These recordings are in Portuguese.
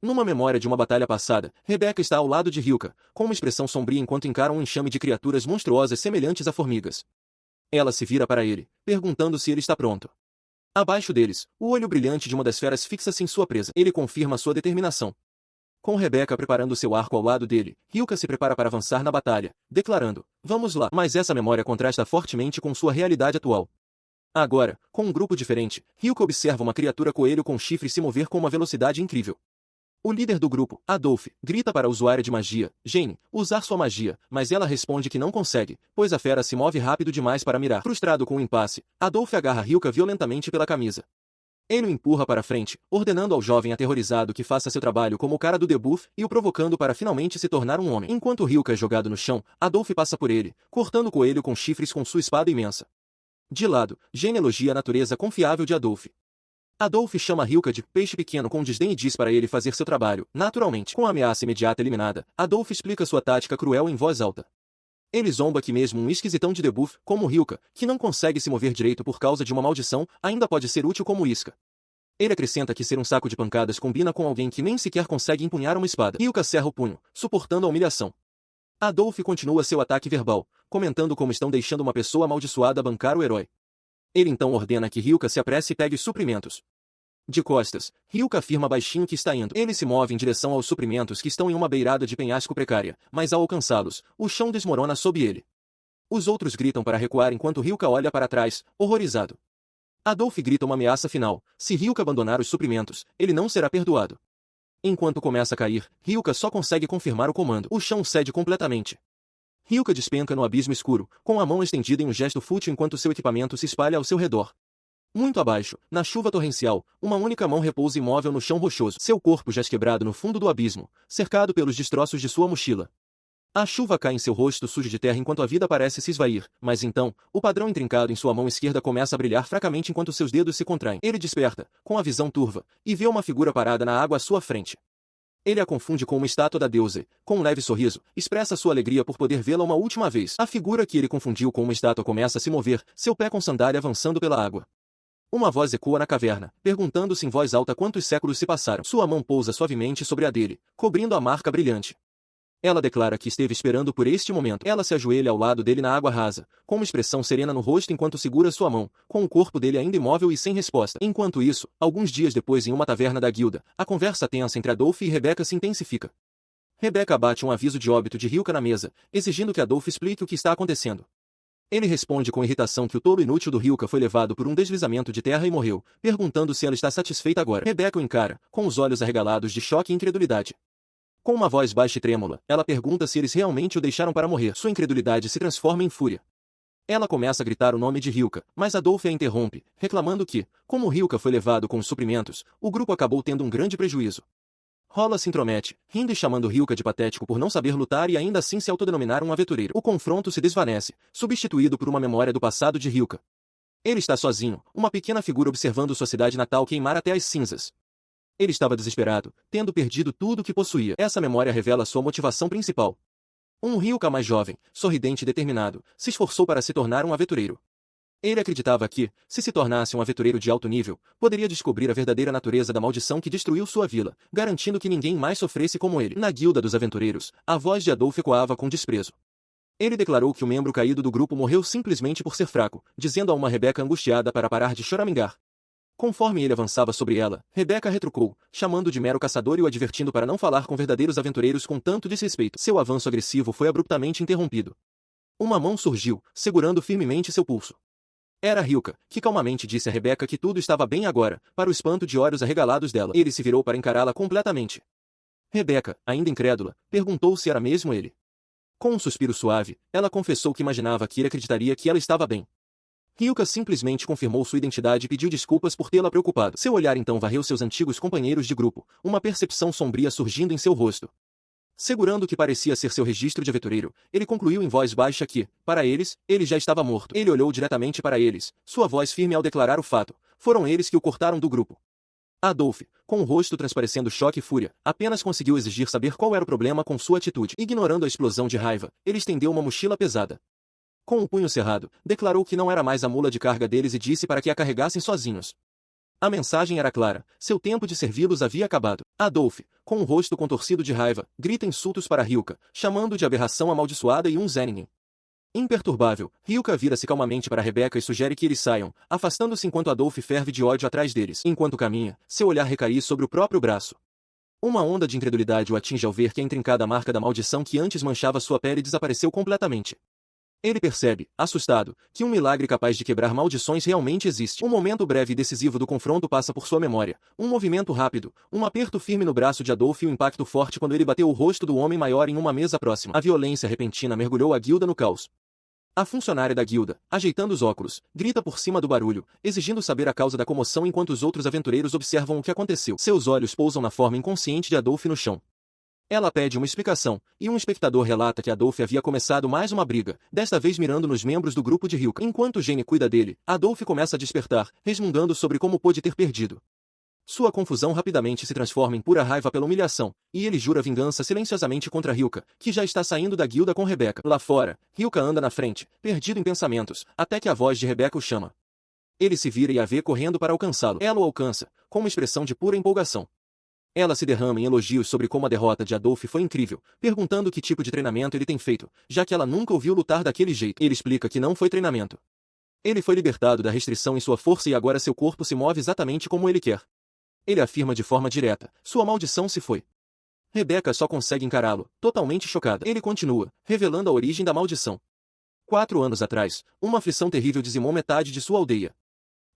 Numa memória de uma batalha passada, Rebecca está ao lado de Hilka, com uma expressão sombria enquanto encara um enxame de criaturas monstruosas semelhantes a formigas. Ela se vira para ele, perguntando se ele está pronto. Abaixo deles, o olho brilhante de uma das feras fixa-se em sua presa. Ele confirma sua determinação. Com Rebecca preparando seu arco ao lado dele, Hilka se prepara para avançar na batalha, declarando: "Vamos lá." Mas essa memória contrasta fortemente com sua realidade atual. Agora, com um grupo diferente, Hilka observa uma criatura coelho com chifres se mover com uma velocidade incrível. O líder do grupo, Adolf, grita para a usuária de magia, Jane, usar sua magia, mas ela responde que não consegue, pois a fera se move rápido demais para mirar. Frustrado com o impasse, Adolf agarra Hilka violentamente pela camisa. Ele o empurra para frente, ordenando ao jovem aterrorizado que faça seu trabalho como o cara do debuff e o provocando para finalmente se tornar um homem. Enquanto Hilka é jogado no chão, Adolf passa por ele, cortando o coelho com chifres com sua espada imensa. De lado, Jane elogia a natureza confiável de Adolf. Adolf chama Hilka de peixe pequeno com desdém e diz para ele fazer seu trabalho, naturalmente. Com a ameaça imediata eliminada, Adolf explica sua tática cruel em voz alta. Ele zomba que mesmo um esquisitão de debuff, como Hilka, que não consegue se mover direito por causa de uma maldição, ainda pode ser útil como isca. Ele acrescenta que ser um saco de pancadas combina com alguém que nem sequer consegue empunhar uma espada. Hilka cerra o punho, suportando a humilhação. Adolf continua seu ataque verbal, comentando como estão deixando uma pessoa amaldiçoada bancar o herói. Ele então ordena que Hilka se apresse e pegue os suprimentos. De costas, Hilka afirma baixinho que está indo. Ele se move em direção aos suprimentos que estão em uma beirada de penhasco precária, mas ao alcançá-los, o chão desmorona sob ele. Os outros gritam para recuar enquanto Hilka olha para trás, horrorizado. Adolf grita uma ameaça final: se Hilka abandonar os suprimentos, ele não será perdoado. Enquanto começa a cair, Hilka só consegue confirmar o comando. O chão cede completamente. Hilka despenca no abismo escuro, com a mão estendida em um gesto fútil enquanto seu equipamento se espalha ao seu redor. Muito abaixo, na chuva torrencial, uma única mão repousa imóvel no chão rochoso. Seu corpo jaz quebrado no fundo do abismo, cercado pelos destroços de sua mochila. A chuva cai em seu rosto sujo de terra enquanto a vida parece se esvair, mas então, o padrão intrincado em sua mão esquerda começa a brilhar fracamente enquanto seus dedos se contraem. Ele desperta, com a visão turva, e vê uma figura parada na água à sua frente. Ele a confunde com uma estátua da deusa, com um leve sorriso, expressa sua alegria por poder vê-la uma última vez. A figura que ele confundiu com uma estátua começa a se mover, seu pé com sandália avançando pela água. Uma voz ecoa na caverna, perguntando-se em voz alta quantos séculos se passaram. Sua mão pousa suavemente sobre a dele, cobrindo a marca brilhante. Ela declara que esteve esperando por este momento. Ela se ajoelha ao lado dele na água rasa, com uma expressão serena no rosto enquanto segura sua mão, com o corpo dele ainda imóvel e sem resposta. Enquanto isso, alguns dias depois em uma taverna da guilda, a conversa tensa entre Adolf e Rebecca se intensifica. Rebecca bate um aviso de óbito de Hilka na mesa, exigindo que Adolf explique o que está acontecendo. Ele responde com irritação que o tolo inútil do Hilka foi levado por um deslizamento de terra e morreu, perguntando se ela está satisfeita agora. Rebecca o encara, com os olhos arregalados de choque e incredulidade. Com uma voz baixa e trêmula, ela pergunta se eles realmente o deixaram para morrer. Sua incredulidade se transforma em fúria. Ela começa a gritar o nome de Hilka, mas Adolf a interrompe, reclamando que, como Hilka foi levado com os suprimentos, o grupo acabou tendo um grande prejuízo. Rolla se intromete, rindo e chamando Hilka de patético por não saber lutar e ainda assim se autodenominar um aventureiro. O confronto se desvanece, substituído por uma memória do passado de Hilka. Ele está sozinho, uma pequena figura observando sua cidade natal queimar até as cinzas. Ele estava desesperado, tendo perdido tudo o que possuía. Essa memória revela sua motivação principal. Um Hilka mais jovem, sorridente e determinado, se esforçou para se tornar um aventureiro. Ele acreditava que, se tornasse um aventureiro de alto nível, poderia descobrir a verdadeira natureza da maldição que destruiu sua vila, garantindo que ninguém mais sofresse como ele. Na guilda dos aventureiros, a voz de Adolf ecoava com desprezo. Ele declarou que o membro caído do grupo morreu simplesmente por ser fraco, dizendo a uma Rebecca angustiada para parar de choramingar. Conforme ele avançava sobre ela, Rebecca retrucou, chamando de mero caçador e o advertindo para não falar com verdadeiros aventureiros com tanto desrespeito. Seu avanço agressivo foi abruptamente interrompido. Uma mão surgiu, segurando firmemente seu pulso. Era Hilka, que calmamente disse a Rebecca que tudo estava bem agora, para o espanto de olhos arregalados dela. Ele se virou para encará-la completamente. Rebecca, ainda incrédula, perguntou se era mesmo ele. Com um suspiro suave, ela confessou que imaginava que ele acreditaria que ela estava bem. Hilka simplesmente confirmou sua identidade e pediu desculpas por tê-la preocupado. Seu olhar então varreu seus antigos companheiros de grupo, uma percepção sombria surgindo em seu rosto. Segurando o que parecia ser seu registro de aventureiro, ele concluiu em voz baixa que, para eles, ele já estava morto. Ele olhou diretamente para eles, sua voz firme ao declarar o fato. Foram eles que o cortaram do grupo. Adolf, com o rosto transparecendo choque e fúria, apenas conseguiu exigir saber qual era o problema com sua atitude. Ignorando a explosão de raiva, ele estendeu uma mochila pesada. Com o punho cerrado, declarou que não era mais a mula de carga deles e disse para que a carregassem sozinhos. A mensagem era clara, seu tempo de servi-los havia acabado. Adolf, com o rosto contorcido de raiva, grita insultos para Hilka, chamando de aberração amaldiçoada e um Zenin. Imperturbável, Hilka vira-se calmamente para Rebecca e sugere que eles saiam, afastando-se enquanto Adolf ferve de ódio atrás deles. Enquanto caminha, seu olhar recai sobre o próprio braço. Uma onda de incredulidade o atinge ao ver que a intrincada marca da maldição que antes manchava sua pele desapareceu completamente. Ele percebe, assustado, que um milagre capaz de quebrar maldições realmente existe. Um momento breve e decisivo do confronto passa por sua memória. Um movimento rápido, um aperto firme no braço de Adolf e um impacto forte quando ele bateu o rosto do homem maior em uma mesa próxima. A violência repentina mergulhou a guilda no caos. A funcionária da guilda, ajeitando os óculos, grita por cima do barulho, exigindo saber a causa da comoção enquanto os outros aventureiros observam o que aconteceu. Seus olhos pousam na forma inconsciente de Adolf no chão. Ela pede uma explicação, e um espectador relata que Adolf havia começado mais uma briga, desta vez mirando nos membros do grupo de Hilka. Enquanto Jane cuida dele, Adolf começa a despertar, resmungando sobre como pôde ter perdido. Sua confusão rapidamente se transforma em pura raiva pela humilhação, e ele jura vingança silenciosamente contra Hilka, que já está saindo da guilda com Rebecca. Lá fora, Hilka anda na frente, perdido em pensamentos, até que a voz de Rebecca o chama. Ele se vira e a vê correndo para alcançá-lo. Ela o alcança, com uma expressão de pura empolgação. Ela se derrama em elogios sobre como a derrota de Adolf foi incrível, perguntando que tipo de treinamento ele tem feito, já que ela nunca o viu lutar daquele jeito. Ele explica que não foi treinamento. Ele foi libertado da restrição em sua força e agora seu corpo se move exatamente como ele quer. Ele afirma de forma direta, sua maldição se foi. Rebecca só consegue encará-lo, totalmente chocada. Ele continua, revelando a origem da maldição. 4 anos atrás, uma aflição terrível dizimou metade de sua aldeia.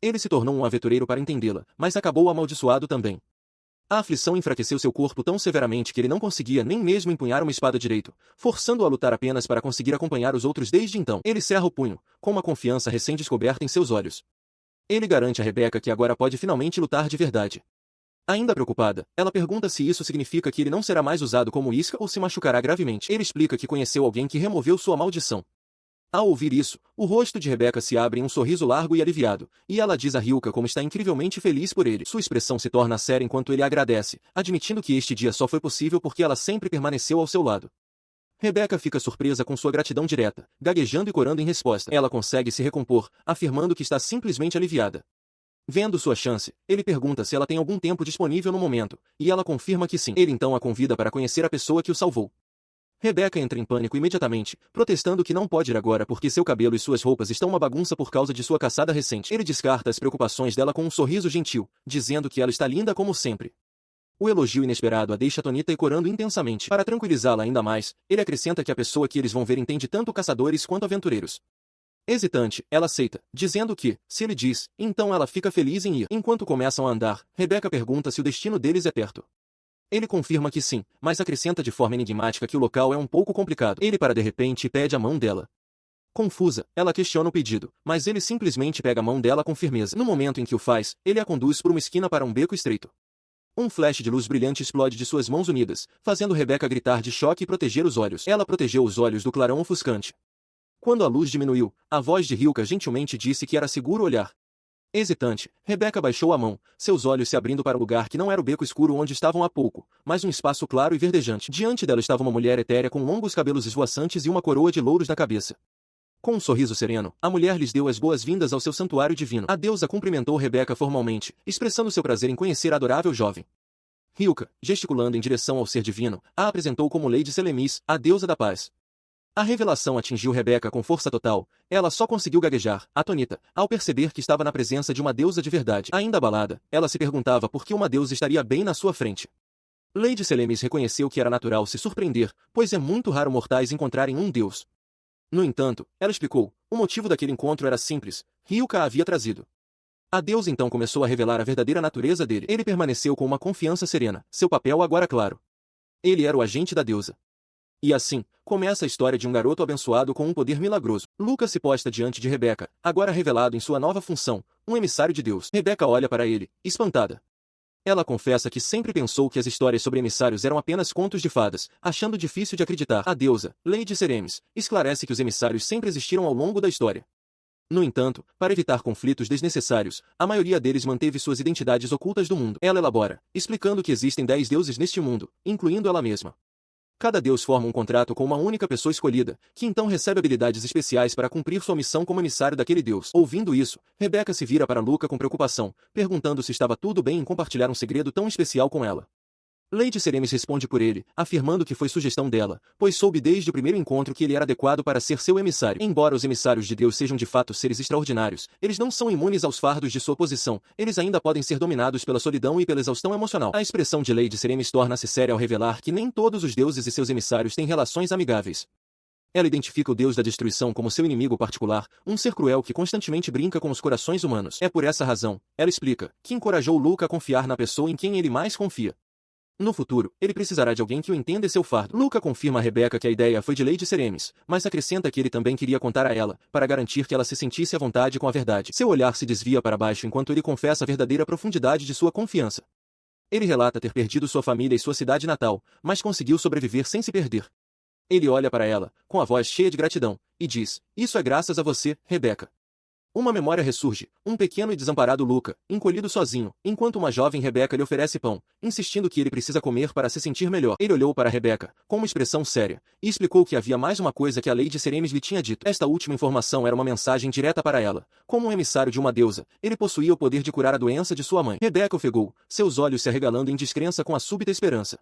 Ele se tornou um aventureiro para entendê-la, mas acabou amaldiçoado também. A aflição enfraqueceu seu corpo tão severamente que ele não conseguia nem mesmo empunhar uma espada direito, forçando-o a lutar apenas para conseguir acompanhar os outros desde então. Ele cerra o punho, com uma confiança recém-descoberta em seus olhos. Ele garante a Rebecca que agora pode finalmente lutar de verdade. Ainda preocupada, ela pergunta se isso significa que ele não será mais usado como isca ou se machucará gravemente. Ele explica que conheceu alguém que removeu sua maldição. Ao ouvir isso, o rosto de Rebecca se abre em um sorriso largo e aliviado, e ela diz a Hilka como está incrivelmente feliz por ele. Sua expressão se torna séria enquanto ele agradece, admitindo que este dia só foi possível porque ela sempre permaneceu ao seu lado. Rebecca fica surpresa com sua gratidão direta, gaguejando e corando em resposta. Ela consegue se recompor, afirmando que está simplesmente aliviada. Vendo sua chance, ele pergunta se ela tem algum tempo disponível no momento, e ela confirma que sim. Ele então a convida para conhecer a pessoa que o salvou. Rebecca entra em pânico imediatamente, protestando que não pode ir agora porque seu cabelo e suas roupas estão uma bagunça por causa de sua caçada recente. Ele descarta as preocupações dela com um sorriso gentil, dizendo que ela está linda como sempre. O elogio inesperado a deixa atônita e corando intensamente. Para tranquilizá-la ainda mais, ele acrescenta que a pessoa que eles vão ver entende tanto caçadores quanto aventureiros. Hesitante, ela aceita, dizendo que, se ele diz, então ela fica feliz em ir. Enquanto começam a andar, Rebecca pergunta se o destino deles é perto. Ele confirma que sim, mas acrescenta de forma enigmática que o local é um pouco complicado. Ele para de repente e pede a mão dela. Confusa, ela questiona o pedido, mas ele simplesmente pega a mão dela com firmeza. No momento em que o faz, ele a conduz por uma esquina para um beco estreito. Um flash de luz brilhante explode de suas mãos unidas, fazendo Rebecca gritar de choque e proteger os olhos. Ela protegeu os olhos do clarão ofuscante. Quando a luz diminuiu, a voz de Hilka gentilmente disse que era seguro olhar. Hesitante, Rebecca baixou a mão, seus olhos se abrindo para o lugar que não era o beco escuro onde estavam há pouco, mas um espaço claro e verdejante. Diante dela estava uma mulher etérea com longos cabelos esvoaçantes e uma coroa de louros na cabeça. Com um sorriso sereno, a mulher lhes deu as boas-vindas ao seu santuário divino. A deusa cumprimentou Rebecca formalmente, expressando seu prazer em conhecer a adorável jovem. Hilka, gesticulando em direção ao ser divino, a apresentou como Lady Selemis, a deusa da paz. A revelação atingiu Rebecca com força total, ela só conseguiu gaguejar, atônita, ao perceber que estava na presença de uma deusa de verdade. Ainda abalada, ela se perguntava por que uma deusa estaria bem na sua frente. Lady Selemis reconheceu que era natural se surpreender, pois é muito raro mortais encontrarem um deus. No entanto, ela explicou, o motivo daquele encontro era simples, Hilka a havia trazido. A deusa então começou a revelar a verdadeira natureza dele. Ele permaneceu com uma confiança serena, seu papel agora claro. Ele era o agente da deusa. E assim, começa a história de um garoto abençoado com um poder milagroso. Lucas se posta diante de Rebecca, agora revelado em sua nova função, um emissário de Deus. Rebecca olha para ele, espantada. Ela confessa que sempre pensou que as histórias sobre emissários eram apenas contos de fadas, achando difícil de acreditar. A deusa, Lady Selemis, esclarece que os emissários sempre existiram ao longo da história. No entanto, para evitar conflitos desnecessários, a maioria deles manteve suas identidades ocultas do mundo. Ela elabora, explicando que existem 10 deuses neste mundo, incluindo ela mesma. Cada deus forma um contrato com uma única pessoa escolhida, que então recebe habilidades especiais para cumprir sua missão como emissário daquele deus. Ouvindo isso, Rebecca se vira para Luca com preocupação, perguntando se estava tudo bem em compartilhar um segredo tão especial com ela. Lady Seremis responde por ele, afirmando que foi sugestão dela, pois soube desde o primeiro encontro que ele era adequado para ser seu emissário. Embora os emissários de Deus sejam de fato seres extraordinários, eles não são imunes aos fardos de sua posição, eles ainda podem ser dominados pela solidão e pela exaustão emocional. A expressão de Lady Seremis torna-se séria ao revelar que nem todos os deuses e seus emissários têm relações amigáveis. Ela identifica o Deus da destruição como seu inimigo particular, um ser cruel que constantemente brinca com os corações humanos. É por essa razão, ela explica, que encorajou Luca a confiar na pessoa em quem ele mais confia. No futuro, ele precisará de alguém que o entenda e seu fardo. Luca confirma a Rebecca que a ideia foi de Lady Seremis, mas acrescenta que ele também queria contar a ela, para garantir que ela se sentisse à vontade com a verdade. Seu olhar se desvia para baixo enquanto ele confessa a verdadeira profundidade de sua confiança. Ele relata ter perdido sua família e sua cidade natal, mas conseguiu sobreviver sem se perder. Ele olha para ela, com a voz cheia de gratidão, e diz, isso é graças a você, Rebecca. Uma memória ressurge, um pequeno e desamparado Luca, encolhido sozinho, enquanto uma jovem Rebecca lhe oferece pão, insistindo que ele precisa comer para se sentir melhor. Ele olhou para Rebecca, com uma expressão séria, e explicou que havia mais uma coisa que a Lady Seremis lhe tinha dito. Esta última informação era uma mensagem direta para ela. Como um emissário de uma deusa, ele possuía o poder de curar a doença de sua mãe. Rebecca ofegou, seus olhos se arregalando em descrença com a súbita esperança.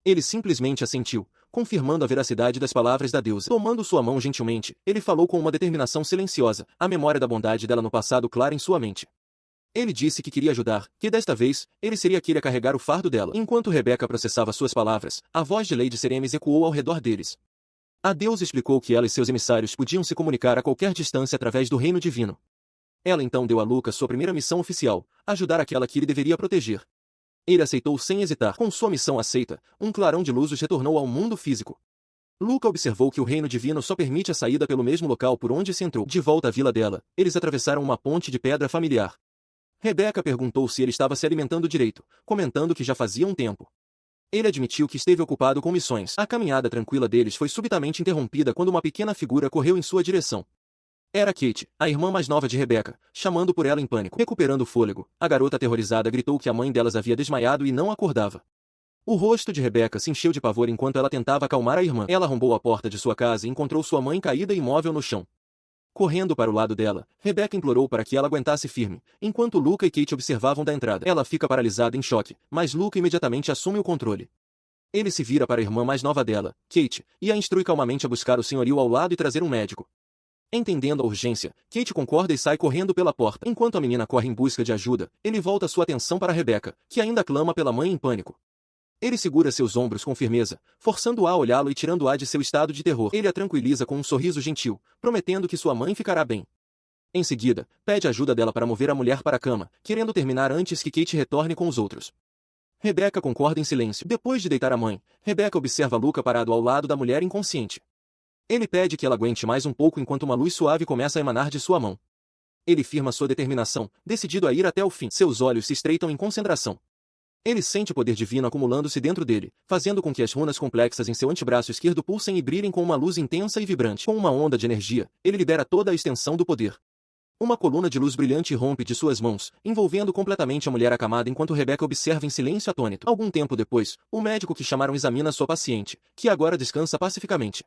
Ele simplesmente assentiu, confirmando a veracidade das palavras da deusa. Tomando sua mão gentilmente, ele falou com uma determinação silenciosa, a memória da bondade dela no passado clara em sua mente. Ele disse que queria ajudar, que desta vez, ele seria aquele a carregar o fardo dela. Enquanto Rebecca processava suas palavras, a voz de Lady Seremis ecoou ao redor deles. A deusa explicou que ela e seus emissários podiam se comunicar a qualquer distância através do reino divino. Ela então deu a Luca sua primeira missão oficial, ajudar aquela que ele deveria proteger. Ele aceitou sem hesitar. Com sua missão aceita, um clarão de luz os retornou ao mundo físico. Luca observou que o reino divino só permite a saída pelo mesmo local por onde se entrou. De volta à vila dela, eles atravessaram uma ponte de pedra familiar. Rebecca perguntou se ele estava se alimentando direito, comentando que já fazia um tempo. Ele admitiu que esteve ocupado com missões. A caminhada tranquila deles foi subitamente interrompida quando uma pequena figura correu em sua direção. Era Kate, a irmã mais nova de Rebecca, chamando por ela em pânico. Recuperando o fôlego, a garota aterrorizada gritou que a mãe delas havia desmaiado e não acordava. O rosto de Rebecca se encheu de pavor enquanto ela tentava acalmar a irmã. Ela arrombou a porta de sua casa e encontrou sua mãe caída e imóvel no chão. Correndo para o lado dela, Rebecca implorou para que ela aguentasse firme, enquanto Luca e Kate observavam da entrada. Ela fica paralisada em choque, mas Luca imediatamente assume o controle. Ele se vira para a irmã mais nova dela, Kate, e a instrui calmamente a buscar o senhorio ao lado e trazer um médico. Entendendo a urgência, Kate concorda e sai correndo pela porta. Enquanto a menina corre em busca de ajuda, ele volta sua atenção para Rebecca, que ainda clama pela mãe em pânico. Ele segura seus ombros com firmeza, forçando-a a olhá-lo e tirando-a de seu estado de terror. Ele a tranquiliza com um sorriso gentil, prometendo que sua mãe ficará bem. Em seguida, pede ajuda dela para mover a mulher para a cama, querendo terminar antes que Kate retorne com os outros. Rebecca concorda em silêncio. Depois de deitar a mãe, Rebecca observa Luca parado ao lado da mulher inconsciente. Ele pede que ela aguente mais um pouco enquanto uma luz suave começa a emanar de sua mão. Ele firma sua determinação, decidido a ir até o fim. Seus olhos se estreitam em concentração. Ele sente o poder divino acumulando-se dentro dele, fazendo com que as runas complexas em seu antebraço esquerdo pulsem e brilhem com uma luz intensa e vibrante. Com uma onda de energia, ele libera toda a extensão do poder. Uma coluna de luz brilhante rompe de suas mãos, envolvendo completamente a mulher acamada enquanto Rebecca observa em silêncio atônito. Algum tempo depois, o médico que chamaram examina sua paciente, que agora descansa pacificamente.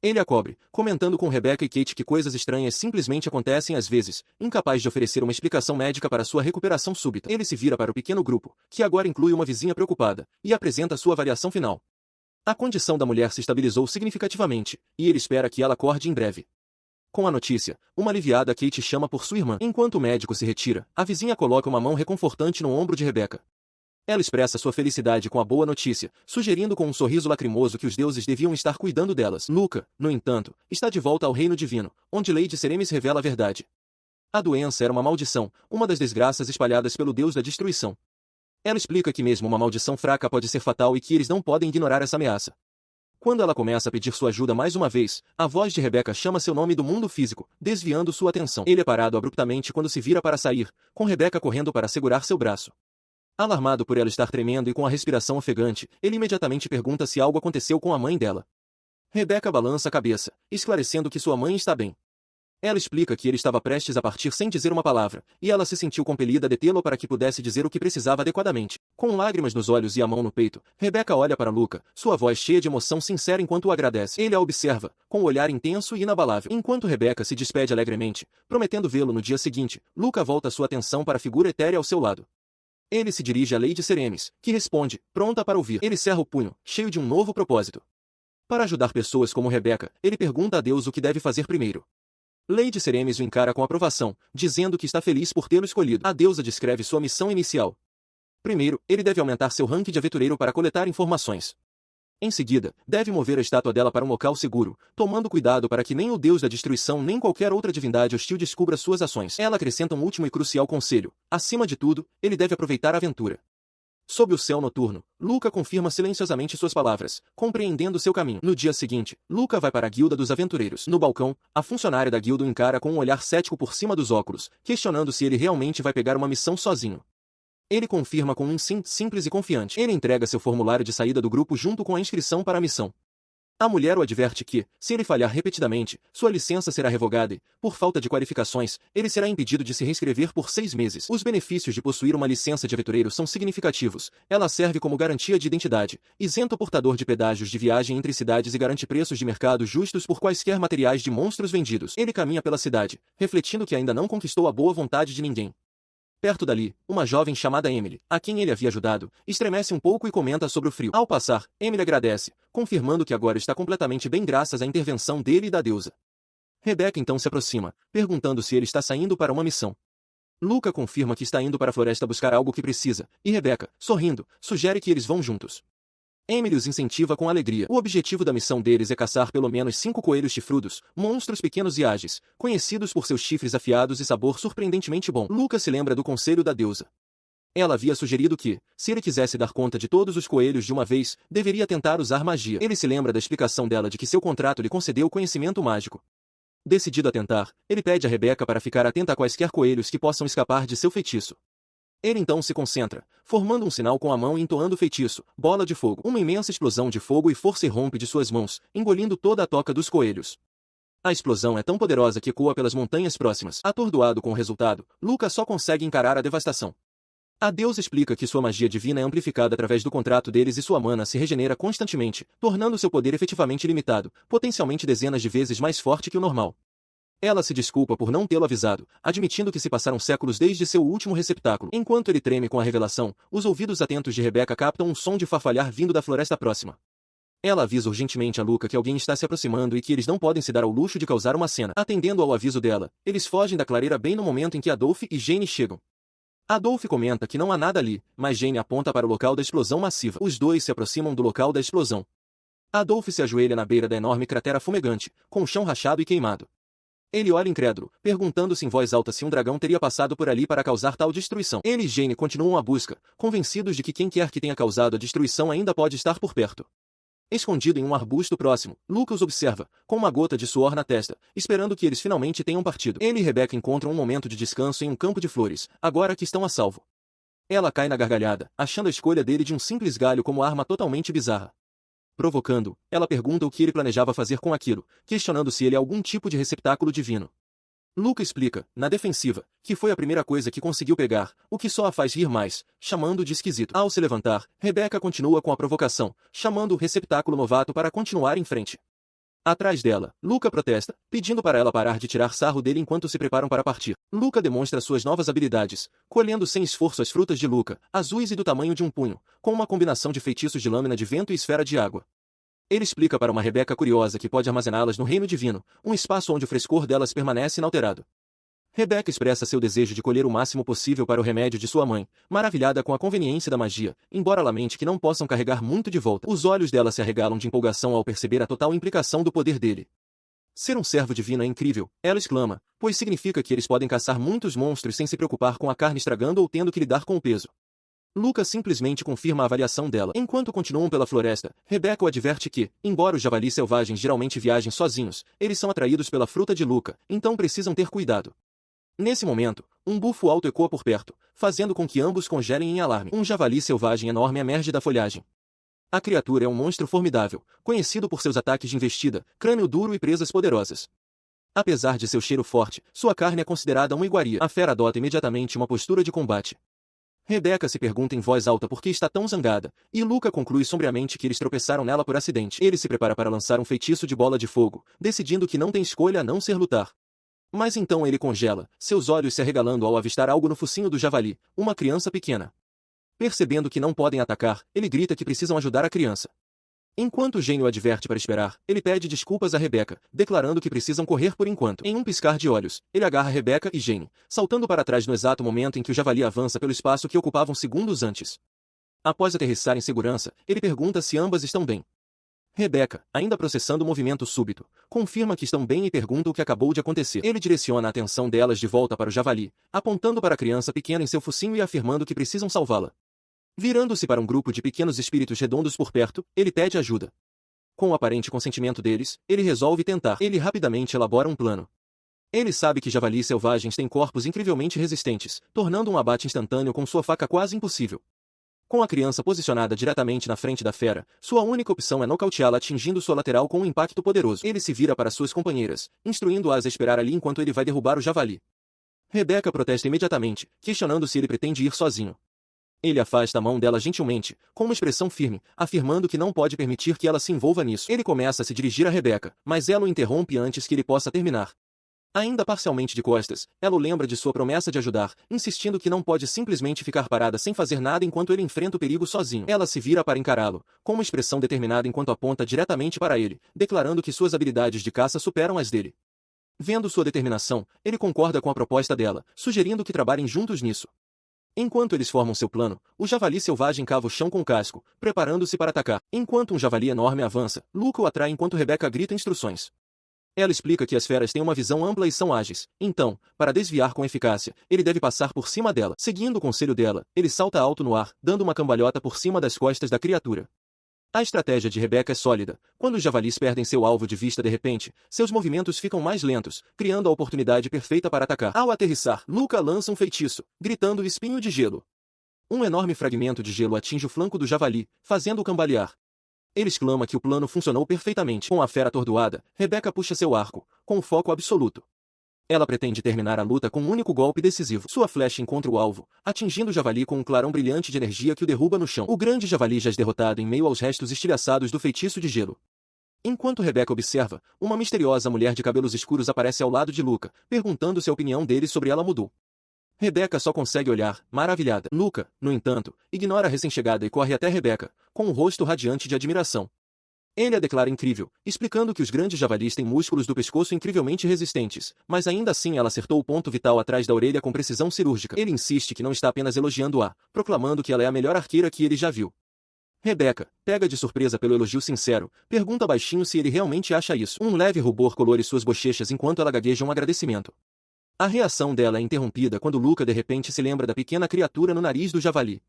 Ele a cobre, comentando com Rebecca e Kate que coisas estranhas simplesmente acontecem às vezes, incapaz de oferecer uma explicação médica para sua recuperação súbita. Ele se vira para o pequeno grupo, que agora inclui uma vizinha preocupada, e apresenta sua avaliação final. A condição da mulher se estabilizou significativamente, e ele espera que ela acorde em breve. Com a notícia, uma aliviada Kate chama por sua irmã. Enquanto o médico se retira, a vizinha coloca uma mão reconfortante no ombro de Rebecca. Ela expressa sua felicidade com a boa notícia, sugerindo com um sorriso lacrimoso que os deuses deviam estar cuidando delas. Luca, no entanto, está de volta ao reino divino, onde Lady Seremis revela a verdade. A doença era uma maldição, uma das desgraças espalhadas pelo deus da destruição. Ela explica que mesmo uma maldição fraca pode ser fatal e que eles não podem ignorar essa ameaça. Quando ela começa a pedir sua ajuda mais uma vez, a voz de Rebecca chama seu nome do mundo físico, desviando sua atenção. Ele é parado abruptamente quando se vira para sair, com Rebecca correndo para segurar seu braço. Alarmado por ela estar tremendo e com a respiração ofegante, ele imediatamente pergunta se algo aconteceu com a mãe dela. Rebecca balança a cabeça, esclarecendo que sua mãe está bem. Ela explica que ele estava prestes a partir sem dizer uma palavra, e ela se sentiu compelida a detê-lo para que pudesse dizer o que precisava adequadamente. Com lágrimas nos olhos e a mão no peito, Rebecca olha para Luca, sua voz cheia de emoção sincera enquanto o agradece. Ele a observa, com um olhar intenso e inabalável. Enquanto Rebecca se despede alegremente, prometendo vê-lo no dia seguinte, Luca volta sua atenção para a figura etérea ao seu lado. Ele se dirige a Lady Seremes, que responde, pronta para ouvir. Ele cerra o punho, cheio de um novo propósito. Para ajudar pessoas como Rebecca, ele pergunta a Deus o que deve fazer primeiro. Lady Seremes o encara com aprovação, dizendo que está feliz por tê-lo escolhido. A deusa descreve sua missão inicial. Primeiro, ele deve aumentar seu ranking de aventureiro para coletar informações. Em seguida, deve mover a estátua dela para um local seguro, tomando cuidado para que nem o deus da destruição nem qualquer outra divindade hostil descubra suas ações. Ela acrescenta um último e crucial conselho. Acima de tudo, ele deve aproveitar a aventura. Sob o céu noturno, Luca confirma silenciosamente suas palavras, compreendendo seu caminho. No dia seguinte, Luca vai para a guilda dos aventureiros. No balcão, a funcionária da guilda o encara com um olhar cético por cima dos óculos, questionando se ele realmente vai pegar uma missão sozinho. Ele confirma com um sim simples e confiante. Ele entrega seu formulário de saída do grupo junto com a inscrição para a missão. A mulher o adverte que, se ele falhar repetidamente, sua licença será revogada e, por falta de qualificações, ele será impedido de se reescrever por 6 meses. Os benefícios de possuir uma licença de aventureiro são significativos. Ela serve como garantia de identidade, isenta o portador de pedágios de viagem entre cidades e garante preços de mercado justos por quaisquer materiais de monstros vendidos. Ele caminha pela cidade, refletindo que ainda não conquistou a boa vontade de ninguém. Perto dali, uma jovem chamada Emily, a quem ele havia ajudado, estremece um pouco e comenta sobre o frio. Ao passar, Emily agradece, confirmando que agora está completamente bem graças à intervenção dele e da deusa. Rebecca então se aproxima, perguntando se ele está saindo para uma missão. Luca confirma que está indo para a floresta buscar algo que precisa, e Rebecca, sorrindo, sugere que eles vão juntos. Emily os incentiva com alegria. O objetivo da missão deles é caçar pelo menos 5 coelhos chifrudos, monstros pequenos e ágeis, conhecidos por seus chifres afiados e sabor surpreendentemente bom. Luca se lembra do conselho da deusa. Ela havia sugerido que, se ele quisesse dar conta de todos os coelhos de uma vez, deveria tentar usar magia. Ele se lembra da explicação dela de que seu contrato lhe concedeu conhecimento mágico. Decidido a tentar, ele pede a Rebecca para ficar atenta a quaisquer coelhos que possam escapar de seu feitiço. Ele então se concentra, formando um sinal com a mão e entoando o feitiço, bola de fogo. Uma imensa explosão de fogo e força irrompe de suas mãos, engolindo toda a toca dos coelhos. A explosão é tão poderosa que ecoa pelas montanhas próximas. Atordoado com o resultado, Luca só consegue encarar a devastação. A deusa explica que sua magia divina é amplificada através do contrato deles e sua mana se regenera constantemente, tornando seu poder efetivamente limitado, potencialmente dezenas de vezes mais forte que o normal. Ela se desculpa por não tê-lo avisado, admitindo que se passaram séculos desde seu último receptáculo. Enquanto ele treme com a revelação, os ouvidos atentos de Rebecca captam um som de farfalhar vindo da floresta próxima. Ela avisa urgentemente a Luca que alguém está se aproximando e que eles não podem se dar ao luxo de causar uma cena. Atendendo ao aviso dela, eles fogem da clareira bem no momento em que Adolphe e Jane chegam. Adolphe comenta que não há nada ali, mas Jane aponta para o local da explosão massiva. Os dois se aproximam do local da explosão. Adolphe se ajoelha na beira da enorme cratera fumegante, com o chão rachado e queimado. Ele olha incrédulo, perguntando-se em voz alta se um dragão teria passado por ali para causar tal destruição. Ele e Jane continuam a busca, convencidos de que quem quer que tenha causado a destruição ainda pode estar por perto. Escondido em um arbusto próximo, Luca os observa, com uma gota de suor na testa, esperando que eles finalmente tenham partido. Ele e Rebecca encontram um momento de descanso em um campo de flores, agora que estão a salvo. Ela cai na gargalhada, achando a escolha dele de um simples galho como arma totalmente bizarra. Provocando, ela pergunta o que ele planejava fazer com aquilo, questionando se ele é algum tipo de receptáculo divino. Luca explica, na defensiva, que foi a primeira coisa que conseguiu pegar, o que só a faz rir mais, chamando de esquisito. Ao se levantar, Rebecca continua com a provocação, chamando o receptáculo novato para continuar em frente. Atrás dela, Luca protesta, pedindo para ela parar de tirar sarro dele enquanto se preparam para partir. Luca demonstra suas novas habilidades, colhendo sem esforço as frutas de Luca, azuis e do tamanho de um punho, com uma combinação de feitiços de lâmina de vento e esfera de água. Ele explica para uma Rebecca curiosa que pode armazená-las no reino divino, um espaço onde o frescor delas permanece inalterado. Rebecca expressa seu desejo de colher o máximo possível para o remédio de sua mãe, maravilhada com a conveniência da magia, embora lamente que não possam carregar muito de volta. Os olhos dela se arregalam de empolgação ao perceber a total implicação do poder dele. Ser um servo divino é incrível, ela exclama, pois significa que eles podem caçar muitos monstros sem se preocupar com a carne estragando ou tendo que lidar com o peso. Luca simplesmente confirma a avaliação dela. Enquanto continuam pela floresta, Rebecca o adverte que, embora os javalis selvagens geralmente viajem sozinhos, eles são atraídos pela fruta de Luca, então precisam ter cuidado. Nesse momento, um bufo alto ecoa por perto, fazendo com que ambos congelem em alarme. Um javali selvagem enorme emerge da folhagem. A criatura é um monstro formidável, conhecido por seus ataques de investida, crânio duro e presas poderosas. Apesar de seu cheiro forte, sua carne é considerada uma iguaria. A fera adota imediatamente uma postura de combate. Rebecca se pergunta em voz alta por que está tão zangada, e Luca conclui sombriamente que eles tropeçaram nela por acidente. Ele se prepara para lançar um feitiço de bola de fogo, decidindo que não tem escolha a não ser lutar. Mas então ele congela, seus olhos se arregalando ao avistar algo no focinho do javali, uma criança pequena. Percebendo que não podem atacar, ele grita que precisam ajudar a criança. Enquanto Jane o adverte para esperar, ele pede desculpas a Rebecca, declarando que precisam correr por enquanto. Em um piscar de olhos, ele agarra Rebecca e Jane, saltando para trás no exato momento em que o javali avança pelo espaço que ocupavam segundos antes. Após aterrissar em segurança, ele pergunta se ambas estão bem. Rebecca, ainda processando o movimento súbito, confirma que estão bem e pergunta o que acabou de acontecer. Ele direciona a atenção delas de volta para o javali, apontando para a criança pequena em seu focinho e afirmando que precisam salvá-la. Virando-se para um grupo de pequenos espíritos redondos por perto, ele pede ajuda. Com o aparente consentimento deles, ele resolve tentar. Ele rapidamente elabora um plano. Ele sabe que javalis selvagens têm corpos incrivelmente resistentes, tornando um abate instantâneo com sua faca quase impossível. Com a criança posicionada diretamente na frente da fera, sua única opção é nocauteá-la atingindo sua lateral com um impacto poderoso. Ele se vira para suas companheiras, instruindo-as a esperar ali enquanto ele vai derrubar o javali. Rebecca protesta imediatamente, questionando se ele pretende ir sozinho. Ele afasta a mão dela gentilmente, com uma expressão firme, afirmando que não pode permitir que ela se envolva nisso. Ele começa a se dirigir a Rebecca, mas ela o interrompe antes que ele possa terminar. Ainda parcialmente de costas, ela o lembra de sua promessa de ajudar, insistindo que não pode simplesmente ficar parada sem fazer nada enquanto ele enfrenta o perigo sozinho. Ela se vira para encará-lo, com uma expressão determinada enquanto aponta diretamente para ele, declarando que suas habilidades de caça superam as dele. Vendo sua determinação, ele concorda com a proposta dela, sugerindo que trabalhem juntos nisso. Enquanto eles formam seu plano, o javali selvagem cava o chão com o casco, preparando-se para atacar. Enquanto um javali enorme avança, Luca o atrai enquanto Rebecca grita instruções. Ela explica que as feras têm uma visão ampla e são ágeis, então, para desviar com eficácia, ele deve passar por cima dela. Seguindo o conselho dela, ele salta alto no ar, dando uma cambalhota por cima das costas da criatura. A estratégia de Rebecca é sólida. Quando os javalis perdem seu alvo de vista de repente, seus movimentos ficam mais lentos, criando a oportunidade perfeita para atacar. Ao aterrissar, Luca lança um feitiço, gritando espinho de gelo. Um enorme fragmento de gelo atinge o flanco do javali, fazendo-o cambalear. Ele exclama que o plano funcionou perfeitamente. Com a fera atordoada, Rebecca puxa seu arco, com foco absoluto. Ela pretende terminar a luta com um único golpe decisivo. Sua flecha encontra o alvo, atingindo o javali com um clarão brilhante de energia que o derruba no chão. O grande javali jaz derrotado em meio aos restos estilhaçados do feitiço de gelo. Enquanto Rebecca observa, uma misteriosa mulher de cabelos escuros aparece ao lado de Luca, perguntando se a opinião dele sobre ela mudou. Rebecca só consegue olhar, maravilhada. Luca, no entanto, ignora a recém-chegada e corre até Rebecca, com um rosto radiante de admiração. Ele a declara incrível, explicando que os grandes javalis têm músculos do pescoço incrivelmente resistentes, mas ainda assim ela acertou o ponto vital atrás da orelha com precisão cirúrgica. Ele insiste que não está apenas elogiando-a, proclamando que ela é a melhor arqueira que ele já viu. Rebecca, pega de surpresa pelo elogio sincero, pergunta baixinho se ele realmente acha isso. Um leve rubor colore suas bochechas enquanto ela gagueja um agradecimento. A reação dela é interrompida quando Luca de repente se lembra da pequena criatura no nariz do javali.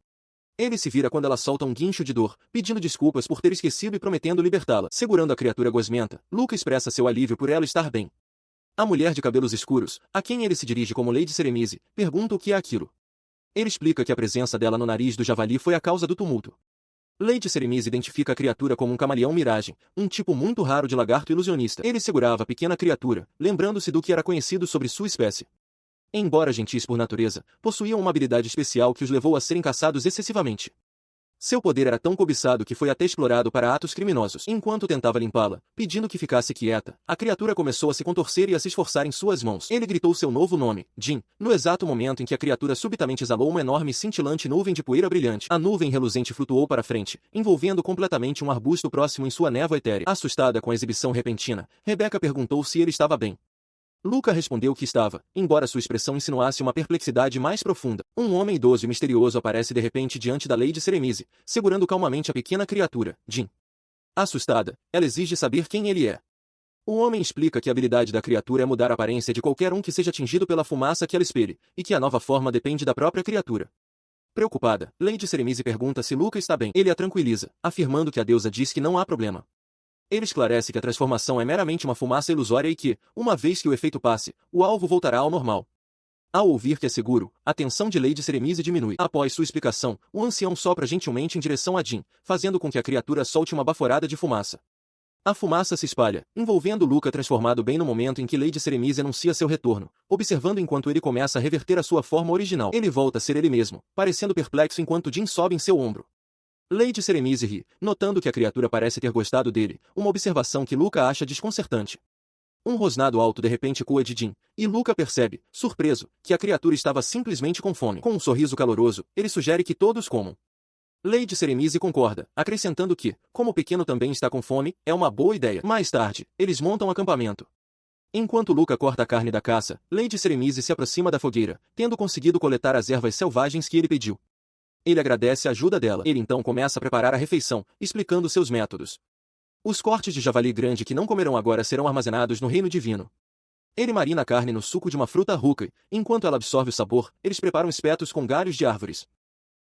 Ele se vira quando ela solta um guincho de dor, pedindo desculpas por ter esquecido e prometendo libertá-la. Segurando a criatura gosmenta, Luca expressa seu alívio por ela estar bem. A mulher de cabelos escuros, a quem ele se dirige como Lady Seremise, pergunta o que é aquilo. Ele explica que a presença dela no nariz do javali foi a causa do tumulto. Lady Seremise identifica a criatura como um camaleão miragem, um tipo muito raro de lagarto ilusionista. Ele segurava a pequena criatura, lembrando-se do que era conhecido sobre sua espécie. Embora gentis por natureza, possuíam uma habilidade especial que os levou a serem caçados excessivamente. Seu poder era tão cobiçado que foi até explorado para atos criminosos. Enquanto tentava limpá-la, pedindo que ficasse quieta, a criatura começou a se contorcer e a se esforçar em suas mãos. Ele gritou seu novo nome, Jin, no exato momento em que a criatura subitamente exalou uma enorme e cintilante nuvem de poeira brilhante. A nuvem reluzente flutuou para frente, envolvendo completamente um arbusto próximo em sua névoa etérea. Assustada com a exibição repentina, Rebecca perguntou se ele estava bem. Luca respondeu que estava, embora sua expressão insinuasse uma perplexidade mais profunda. Um homem idoso e misterioso aparece de repente diante da Lady Seremise, segurando calmamente a pequena criatura, Jin. Assustada, ela exige saber quem ele é. O homem explica que a habilidade da criatura é mudar a aparência de qualquer um que seja atingido pela fumaça que ela espelhe, e que a nova forma depende da própria criatura. Preocupada, Lady Seremise pergunta se Luca está bem. Ele a tranquiliza, afirmando que a deusa diz que não há problema. Ele esclarece que a transformação é meramente uma fumaça ilusória e que, uma vez que o efeito passe, o alvo voltará ao normal. Ao ouvir que é seguro, a tensão de Lady Seremise diminui. Após sua explicação, o ancião sopra gentilmente em direção a Jin, fazendo com que a criatura solte uma baforada de fumaça. A fumaça se espalha, envolvendo Luca transformado bem no momento em que Lady Seremise anuncia seu retorno, observando enquanto ele começa a reverter a sua forma original. Ele volta a ser ele mesmo, parecendo perplexo enquanto Jin sobe em seu ombro. Lady Seremise ri, notando que a criatura parece ter gostado dele, uma observação que Luca acha desconcertante. Um rosnado alto de repente ecoa de Jin, e Luca percebe, surpreso, que a criatura estava simplesmente com fome. Com um sorriso caloroso, ele sugere que todos comam. Lady Seremise concorda, acrescentando que, como o pequeno também está com fome, é uma boa ideia. Mais tarde, eles montam acampamento. Enquanto Luca corta a carne da caça, Lady Seremise se aproxima da fogueira, tendo conseguido coletar as ervas selvagens que ele pediu. Ele agradece a ajuda dela. Ele então começa a preparar a refeição, explicando seus métodos. Os cortes de javali grande que não comerão agora serão armazenados no reino divino. Ele marina a carne no suco de uma fruta ruca, e, enquanto ela absorve o sabor, eles preparam espetos com galhos de árvores.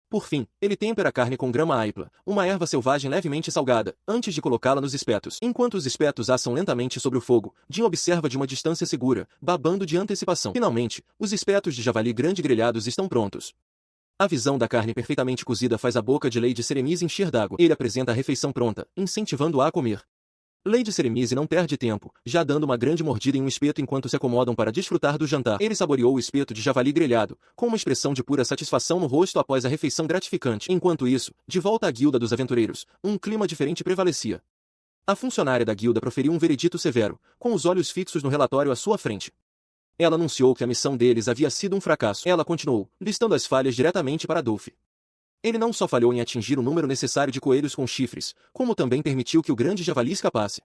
Por fim, ele tempera a carne com grama aipla, uma erva selvagem levemente salgada, antes de colocá-la nos espetos. Enquanto os espetos assam lentamente sobre o fogo, Jin observa de uma distância segura, babando de antecipação. Finalmente, os espetos de javali grande grelhados estão prontos. A visão da carne perfeitamente cozida faz a boca de Lady Seremise encher d'água. Ele apresenta a refeição pronta, incentivando-a a comer. Lady Seremise não perde tempo, já dando uma grande mordida em um espeto enquanto se acomodam para desfrutar do jantar. Ele saboreou o espeto de javali grelhado, com uma expressão de pura satisfação no rosto após a refeição gratificante. Enquanto isso, de volta à guilda dos aventureiros, um clima diferente prevalecia. A funcionária da guilda proferiu um veredito severo, com os olhos fixos no relatório à sua frente. Ela anunciou que a missão deles havia sido um fracasso. Ela continuou, listando as falhas diretamente para Adolf. Ele não só falhou em atingir o número necessário de coelhos com chifres, como também permitiu que o grande javali escapasse.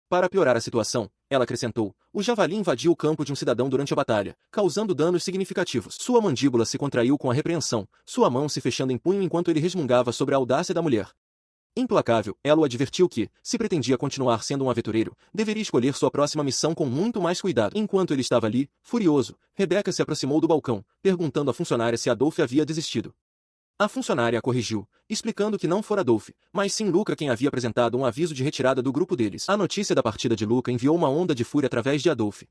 Para piorar a situação, ela acrescentou, o javali invadiu o campo de um cidadão durante a batalha, causando danos significativos. Sua mandíbula se contraiu com a repreensão, sua mão se fechando em punho enquanto ele resmungava sobre a audácia da mulher. Implacável, ela o advertiu que, se pretendia continuar sendo um aventureiro, deveria escolher sua próxima missão com muito mais cuidado. Enquanto ele estava ali, furioso, Rebecca se aproximou do balcão, perguntando à funcionária se Adolf havia desistido. A funcionária a corrigiu, explicando que não fora Adolf, mas sim Luca quem havia apresentado um aviso de retirada do grupo deles. A notícia da partida de Luca enviou uma onda de fúria através de Adolf.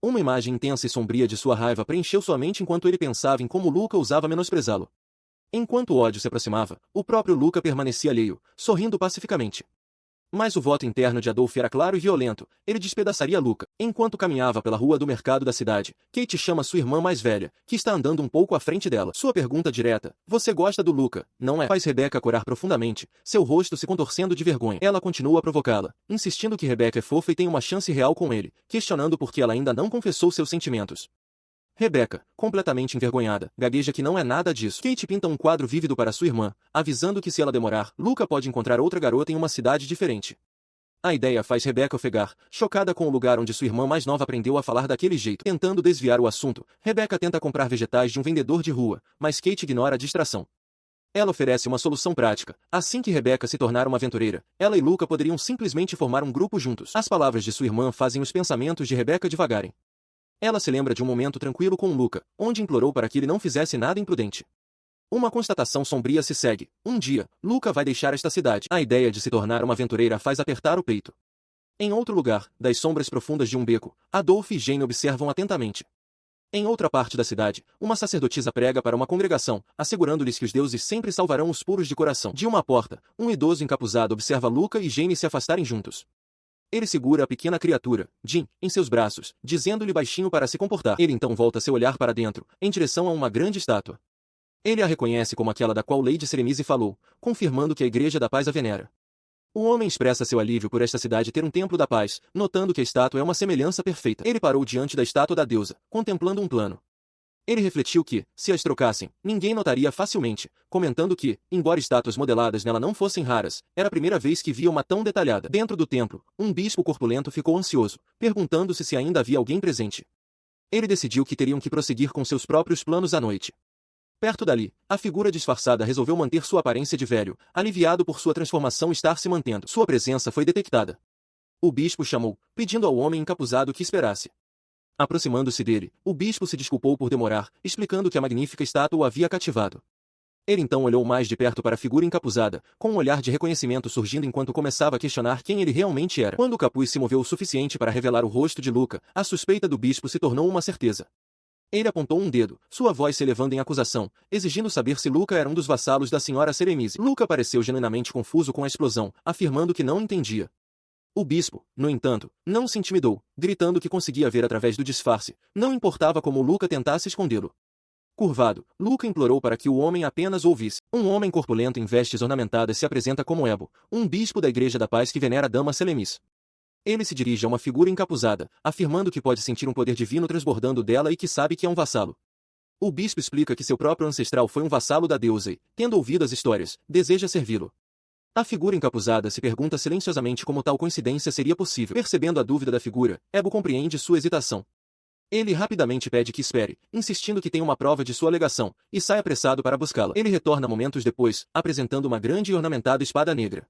Uma imagem intensa e sombria de sua raiva preencheu sua mente enquanto ele pensava em como Luca ousava menosprezá-lo. Enquanto o ódio se aproximava, o próprio Luca permanecia alheio, sorrindo pacificamente. Mas o voto interno de Adolf era claro e violento, ele despedaçaria Luca. Enquanto caminhava pela rua do mercado da cidade, Kate chama sua irmã mais velha, que está andando um pouco à frente dela. Sua pergunta direta, você gosta do Luca, não é? Faz Rebecca corar profundamente, seu rosto se contorcendo de vergonha. Ela continua a provocá-la, insistindo que Rebecca é fofa e tem uma chance real com ele, questionando por que ela ainda não confessou seus sentimentos. Rebecca, completamente envergonhada, gagueja que não é nada disso. Kate pinta um quadro vívido para sua irmã, avisando que se ela demorar, Luca pode encontrar outra garota em uma cidade diferente. A ideia faz Rebecca ofegar, chocada com o lugar onde sua irmã mais nova aprendeu a falar daquele jeito. Tentando desviar o assunto, Rebecca tenta comprar vegetais de um vendedor de rua, mas Kate ignora a distração. Ela oferece uma solução prática. Assim que Rebecca se tornar uma aventureira, ela e Luca poderiam simplesmente formar um grupo juntos. As palavras de sua irmã fazem os pensamentos de Rebecca devagarem. Ela se lembra de um momento tranquilo com Luca, onde implorou para que ele não fizesse nada imprudente. Uma constatação sombria se segue. Um dia, Luca vai deixar esta cidade. A ideia de se tornar uma aventureira faz apertar o peito. Em outro lugar, das sombras profundas de um beco, Adolf e Jane observam atentamente. Em outra parte da cidade, uma sacerdotisa prega para uma congregação, assegurando-lhes que os deuses sempre salvarão os puros de coração. De uma porta, um idoso encapuzado observa Luca e Jane se afastarem juntos. Ele segura a pequena criatura, Jin, em seus braços, dizendo-lhe baixinho para se comportar. Ele então volta seu olhar para dentro, em direção a uma grande estátua. Ele a reconhece como aquela da qual Lady Seremise falou, confirmando que a Igreja da Paz a venera. O homem expressa seu alívio por esta cidade ter um templo da paz, notando que a estátua é uma semelhança perfeita. Ele parou diante da estátua da deusa, contemplando um plano. Ele refletiu que, se as trocassem, ninguém notaria facilmente, comentando que, embora estátuas modeladas nela não fossem raras, era a primeira vez que via uma tão detalhada. Dentro do templo, um bispo corpulento ficou ansioso, perguntando-se se ainda havia alguém presente. Ele decidiu que teriam que prosseguir com seus próprios planos à noite. Perto dali, a figura disfarçada resolveu manter sua aparência de velho, aliviado por sua transformação estar se mantendo. Sua presença foi detectada. O bispo chamou, pedindo ao homem encapuzado que esperasse. Aproximando-se dele, o bispo se desculpou por demorar, explicando que a magnífica estátua o havia cativado. Ele então olhou mais de perto para a figura encapuzada, com um olhar de reconhecimento surgindo enquanto começava a questionar quem ele realmente era. Quando o capuz se moveu o suficiente para revelar o rosto de Luca, a suspeita do bispo se tornou uma certeza. Ele apontou um dedo, sua voz se elevando em acusação, exigindo saber se Luca era um dos vassalos da senhora Seremise. Luca pareceu genuinamente confuso com a explosão, afirmando que não entendia. O bispo, no entanto, não se intimidou, gritando que conseguia ver através do disfarce, não importava como Luca tentasse escondê-lo. Curvado, Luca implorou para que o homem apenas ouvisse. Um homem corpulento em vestes ornamentadas se apresenta como Ebo, um bispo da Igreja da Paz que venera a Dama Selemis. Ele se dirige a uma figura encapuzada, afirmando que pode sentir um poder divino transbordando dela e que sabe que é um vassalo. O bispo explica que seu próprio ancestral foi um vassalo da deusa e, tendo ouvido as histórias, deseja servi-lo. A figura encapuzada se pergunta silenciosamente como tal coincidência seria possível. Percebendo a dúvida da figura, Ebo compreende sua hesitação. Ele rapidamente pede que espere, insistindo que tem uma prova de sua alegação, e sai apressado para buscá-la. Ele retorna momentos depois, apresentando uma grande e ornamentada espada negra.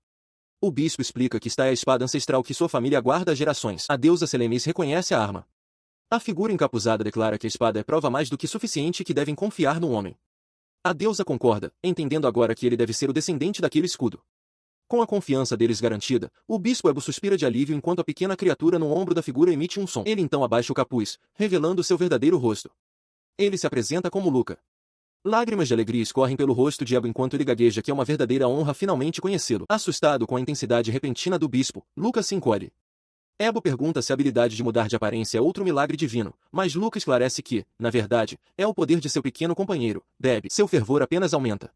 O bispo explica que está a espada ancestral que sua família guarda há gerações. A deusa Selemis reconhece a arma. A figura encapuzada declara que a espada é prova mais do que suficiente e que devem confiar no homem. A deusa concorda, entendendo agora que ele deve ser o descendente daquele escudo. Com a confiança deles garantida, o bispo Ebo suspira de alívio enquanto a pequena criatura no ombro da figura emite um som. Ele então abaixa o capuz, revelando seu verdadeiro rosto. Ele se apresenta como Luca. Lágrimas de alegria escorrem pelo rosto de Ebo enquanto ele gagueja que é uma verdadeira honra finalmente conhecê-lo. Assustado com a intensidade repentina do bispo, Luca se encolhe. Ebo pergunta se a habilidade de mudar de aparência é outro milagre divino, mas Luca esclarece que, na verdade, é o poder de seu pequeno companheiro, Deb. Seu fervor apenas aumenta.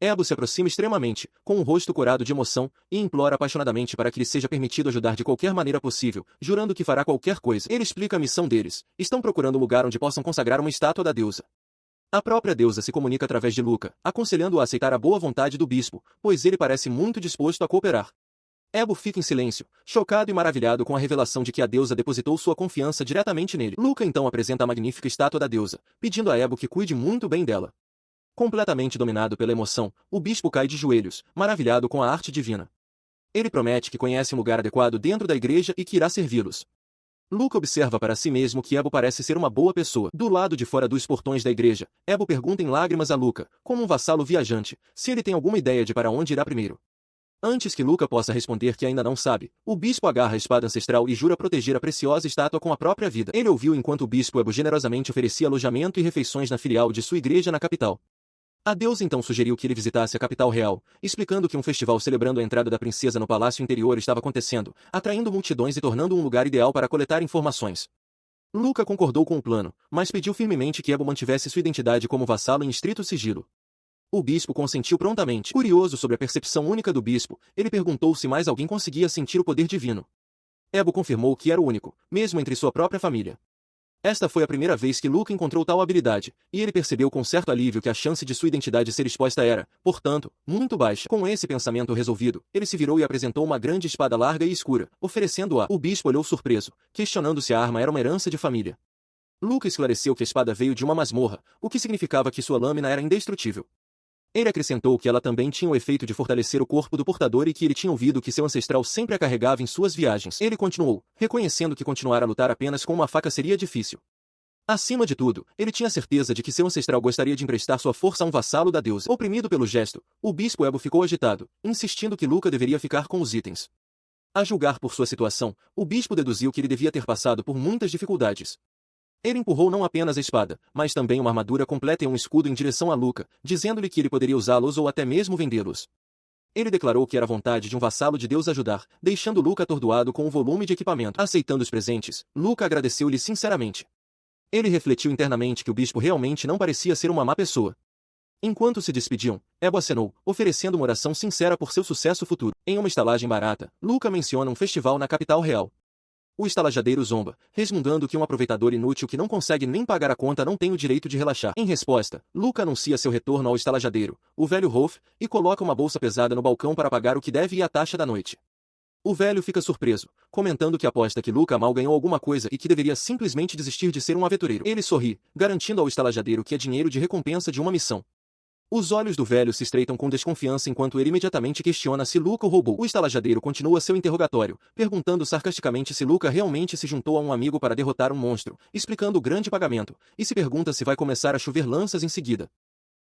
Ebo se aproxima extremamente, com o rosto corado de emoção, e implora apaixonadamente para que lhe seja permitido ajudar de qualquer maneira possível, jurando que fará qualquer coisa. Ele explica a missão deles. Estão procurando um lugar onde possam consagrar uma estátua da deusa. A própria deusa se comunica através de Luca, aconselhando-o a aceitar a boa vontade do bispo, pois ele parece muito disposto a cooperar. Ebo fica em silêncio, chocado e maravilhado com a revelação de que a deusa depositou sua confiança diretamente nele. Luca então apresenta a magnífica estátua da deusa, pedindo a Ebo que cuide muito bem dela. Completamente dominado pela emoção, o bispo cai de joelhos, maravilhado com a arte divina. Ele promete que conhece um lugar adequado dentro da igreja e que irá servi-los. Luca observa para si mesmo que Ebo parece ser uma boa pessoa. Do lado de fora dos portões da igreja, Ebo pergunta em lágrimas a Luca, como um vassalo viajante, se ele tem alguma ideia de para onde irá primeiro. Antes que Luca possa responder que ainda não sabe, o bispo agarra a espada ancestral e jura proteger a preciosa estátua com a própria vida. Ele ouviu enquanto o bispo Ebo generosamente oferecia alojamento e refeições na filial de sua igreja na capital. A deusa então sugeriu que ele visitasse a capital real, explicando que um festival celebrando a entrada da princesa no palácio interior estava acontecendo, atraindo multidões e tornando um lugar ideal para coletar informações. Luca concordou com o plano, mas pediu firmemente que Ebo mantivesse sua identidade como vassalo em estrito sigilo. O bispo consentiu prontamente. Curioso sobre a percepção única do bispo, ele perguntou se mais alguém conseguia sentir o poder divino. Ebo confirmou que era o único, mesmo entre sua própria família. Esta foi a primeira vez que Luca encontrou tal habilidade, e ele percebeu com certo alívio que a chance de sua identidade ser exposta era, portanto, muito baixa. Com esse pensamento resolvido, ele se virou e apresentou uma grande espada larga e escura, oferecendo-a. O bispo olhou surpreso, questionando se a arma era uma herança de família. Luca esclareceu que a espada veio de uma masmorra, o que significava que sua lâmina era indestrutível. Ele acrescentou que ela também tinha o efeito de fortalecer o corpo do portador e que ele tinha ouvido que seu ancestral sempre a carregava em suas viagens. Ele continuou, reconhecendo que continuar a lutar apenas com uma faca seria difícil. Acima de tudo, ele tinha certeza de que seu ancestral gostaria de emprestar sua força a um vassalo da deusa. Oprimido pelo gesto, o bispo Ebo ficou agitado, insistindo que Luca deveria ficar com os itens. A julgar por sua situação, o bispo deduziu que ele devia ter passado por muitas dificuldades. Ele empurrou não apenas a espada, mas também uma armadura completa e um escudo em direção a Luca, dizendo-lhe que ele poderia usá-los ou até mesmo vendê-los. Ele declarou que era vontade de um vassalo de Deus ajudar, deixando Luca atordoado com o volume de equipamento. Aceitando os presentes, Luca agradeceu-lhe sinceramente. Ele refletiu internamente que o bispo realmente não parecia ser uma má pessoa. Enquanto se despediam, Ebo acenou, oferecendo uma oração sincera por seu sucesso futuro. Em uma estalagem barata, Luca menciona um festival na capital real. O estalajadeiro zomba, resmungando que um aproveitador inútil que não consegue nem pagar a conta não tem o direito de relaxar. Em resposta, Luca anuncia seu retorno ao estalajadeiro, o velho Rolf, e coloca uma bolsa pesada no balcão para pagar o que deve e a taxa da noite. O velho fica surpreso, comentando que aposta que Luca mal ganhou alguma coisa e que deveria simplesmente desistir de ser um aventureiro. Ele sorri, garantindo ao estalajadeiro que é dinheiro de recompensa de uma missão. Os olhos do velho se estreitam com desconfiança enquanto ele imediatamente questiona se Luca o roubou. O estalajadeiro continua seu interrogatório, perguntando sarcasticamente se Luca realmente se juntou a um amigo para derrotar um monstro, explicando o grande pagamento, e se pergunta se vai começar a chover lanças em seguida.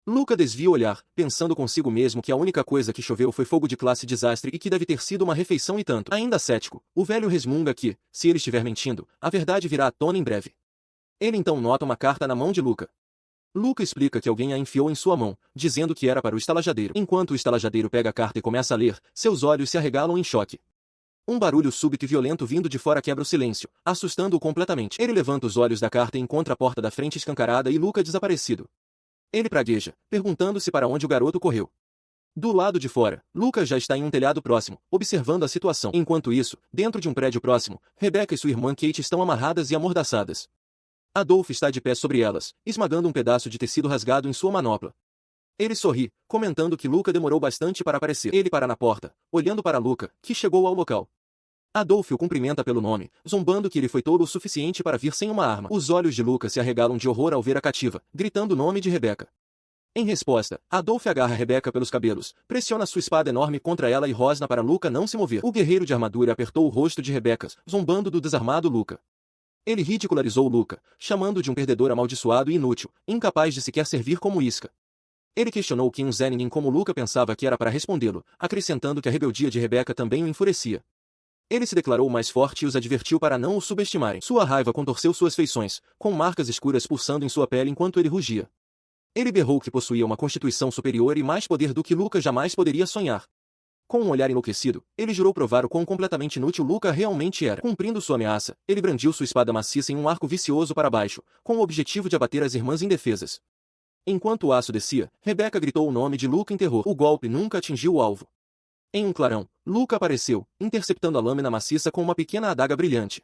Luca desvia o olhar, pensando consigo mesmo que a única coisa que choveu foi fogo de classe desastre e que deve ter sido uma refeição e tanto. Ainda cético, o velho resmunga que, se ele estiver mentindo, a verdade virá à tona em breve. Ele então nota uma carta na mão de Luca. Luca explica que alguém a enfiou em sua mão, dizendo que era para o estalajadeiro. Enquanto o estalajadeiro pega a carta e começa a ler, seus olhos se arregalam em choque. Um barulho súbito e violento vindo de fora quebra o silêncio, assustando-o completamente. Ele levanta os olhos da carta e encontra a porta da frente escancarada e Luca desaparecido. Ele pragueja, perguntando-se para onde o garoto correu. Do lado de fora, Lucas já está em um telhado próximo, observando a situação. Enquanto isso, dentro de um prédio próximo, Rebecca e sua irmã Kate estão amarradas e amordaçadas. Adolf está de pé sobre elas, esmagando um pedaço de tecido rasgado em sua manopla. Ele sorri, comentando que Luca demorou bastante para aparecer. Ele para na porta, olhando para Luca, que chegou ao local. Adolf o cumprimenta pelo nome, zombando que ele foi tolo o suficiente para vir sem uma arma. Os olhos de Luca se arregalam de horror ao ver a cativa, gritando o nome de Rebecca. Em resposta, Adolf agarra Rebecca pelos cabelos, pressiona sua espada enorme contra ela e rosna para Luca não se mover. O guerreiro de armadura apertou o rosto de Rebecca, zombando do desarmado Luca. Ele ridicularizou Luca, chamando de um perdedor amaldiçoado e inútil, incapaz de sequer servir como isca. Ele questionou Kim Zenning como Luca pensava que era para respondê-lo, acrescentando que a rebeldia de Rebecca também o enfurecia. Ele se declarou mais forte e os advertiu para não o subestimarem. Sua raiva contorceu suas feições, com marcas escuras pulsando em sua pele enquanto ele rugia. Ele berrou que possuía uma constituição superior e mais poder do que Luca jamais poderia sonhar. Com um olhar enlouquecido, ele jurou provar o quão completamente inútil Luca realmente era. Cumprindo sua ameaça, ele brandiu sua espada maciça em um arco vicioso para baixo, com o objetivo de abater as irmãs indefesas. Enquanto o aço descia, Rebecca gritou o nome de Luca em terror. O golpe nunca atingiu o alvo. Em um clarão, Luca apareceu, interceptando a lâmina maciça com uma pequena adaga brilhante.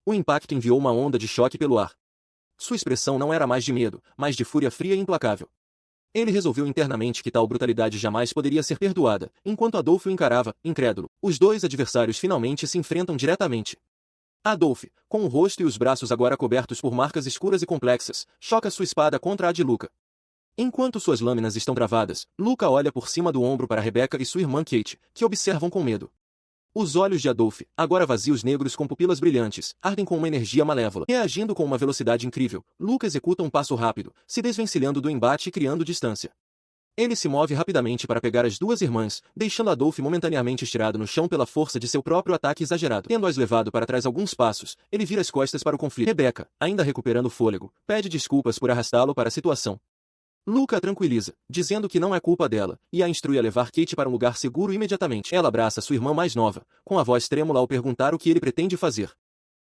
O impacto enviou uma onda de choque pelo ar. Sua expressão não era mais de medo, mas de fúria fria e implacável. Ele resolveu internamente que tal brutalidade jamais poderia ser perdoada, enquanto Adolf o encarava, incrédulo. Os dois adversários finalmente se enfrentam diretamente. Adolf, com o rosto e os braços agora cobertos por marcas escuras e complexas, choca sua espada contra a de Luca. Enquanto suas lâminas estão travadas, Luca olha por cima do ombro para Rebecca e sua irmã Kate, que observam com medo. Os olhos de Adolf, agora vazios negros com pupilas brilhantes, ardem com uma energia malévola. Reagindo com uma velocidade incrível, Luca executa um passo rápido, se desvencilhando do embate e criando distância. Ele se move rapidamente para pegar as duas irmãs, deixando Adolf momentaneamente estirado no chão pela força de seu próprio ataque exagerado. Tendo-as levado para trás alguns passos, ele vira as costas para o conflito. Rebecca, ainda recuperando o fôlego, pede desculpas por arrastá-lo para a situação. Luca a tranquiliza, dizendo que não é culpa dela, e a instrui a levar Kate para um lugar seguro imediatamente. Ela abraça sua irmã mais nova, com a voz trêmula ao perguntar o que ele pretende fazer.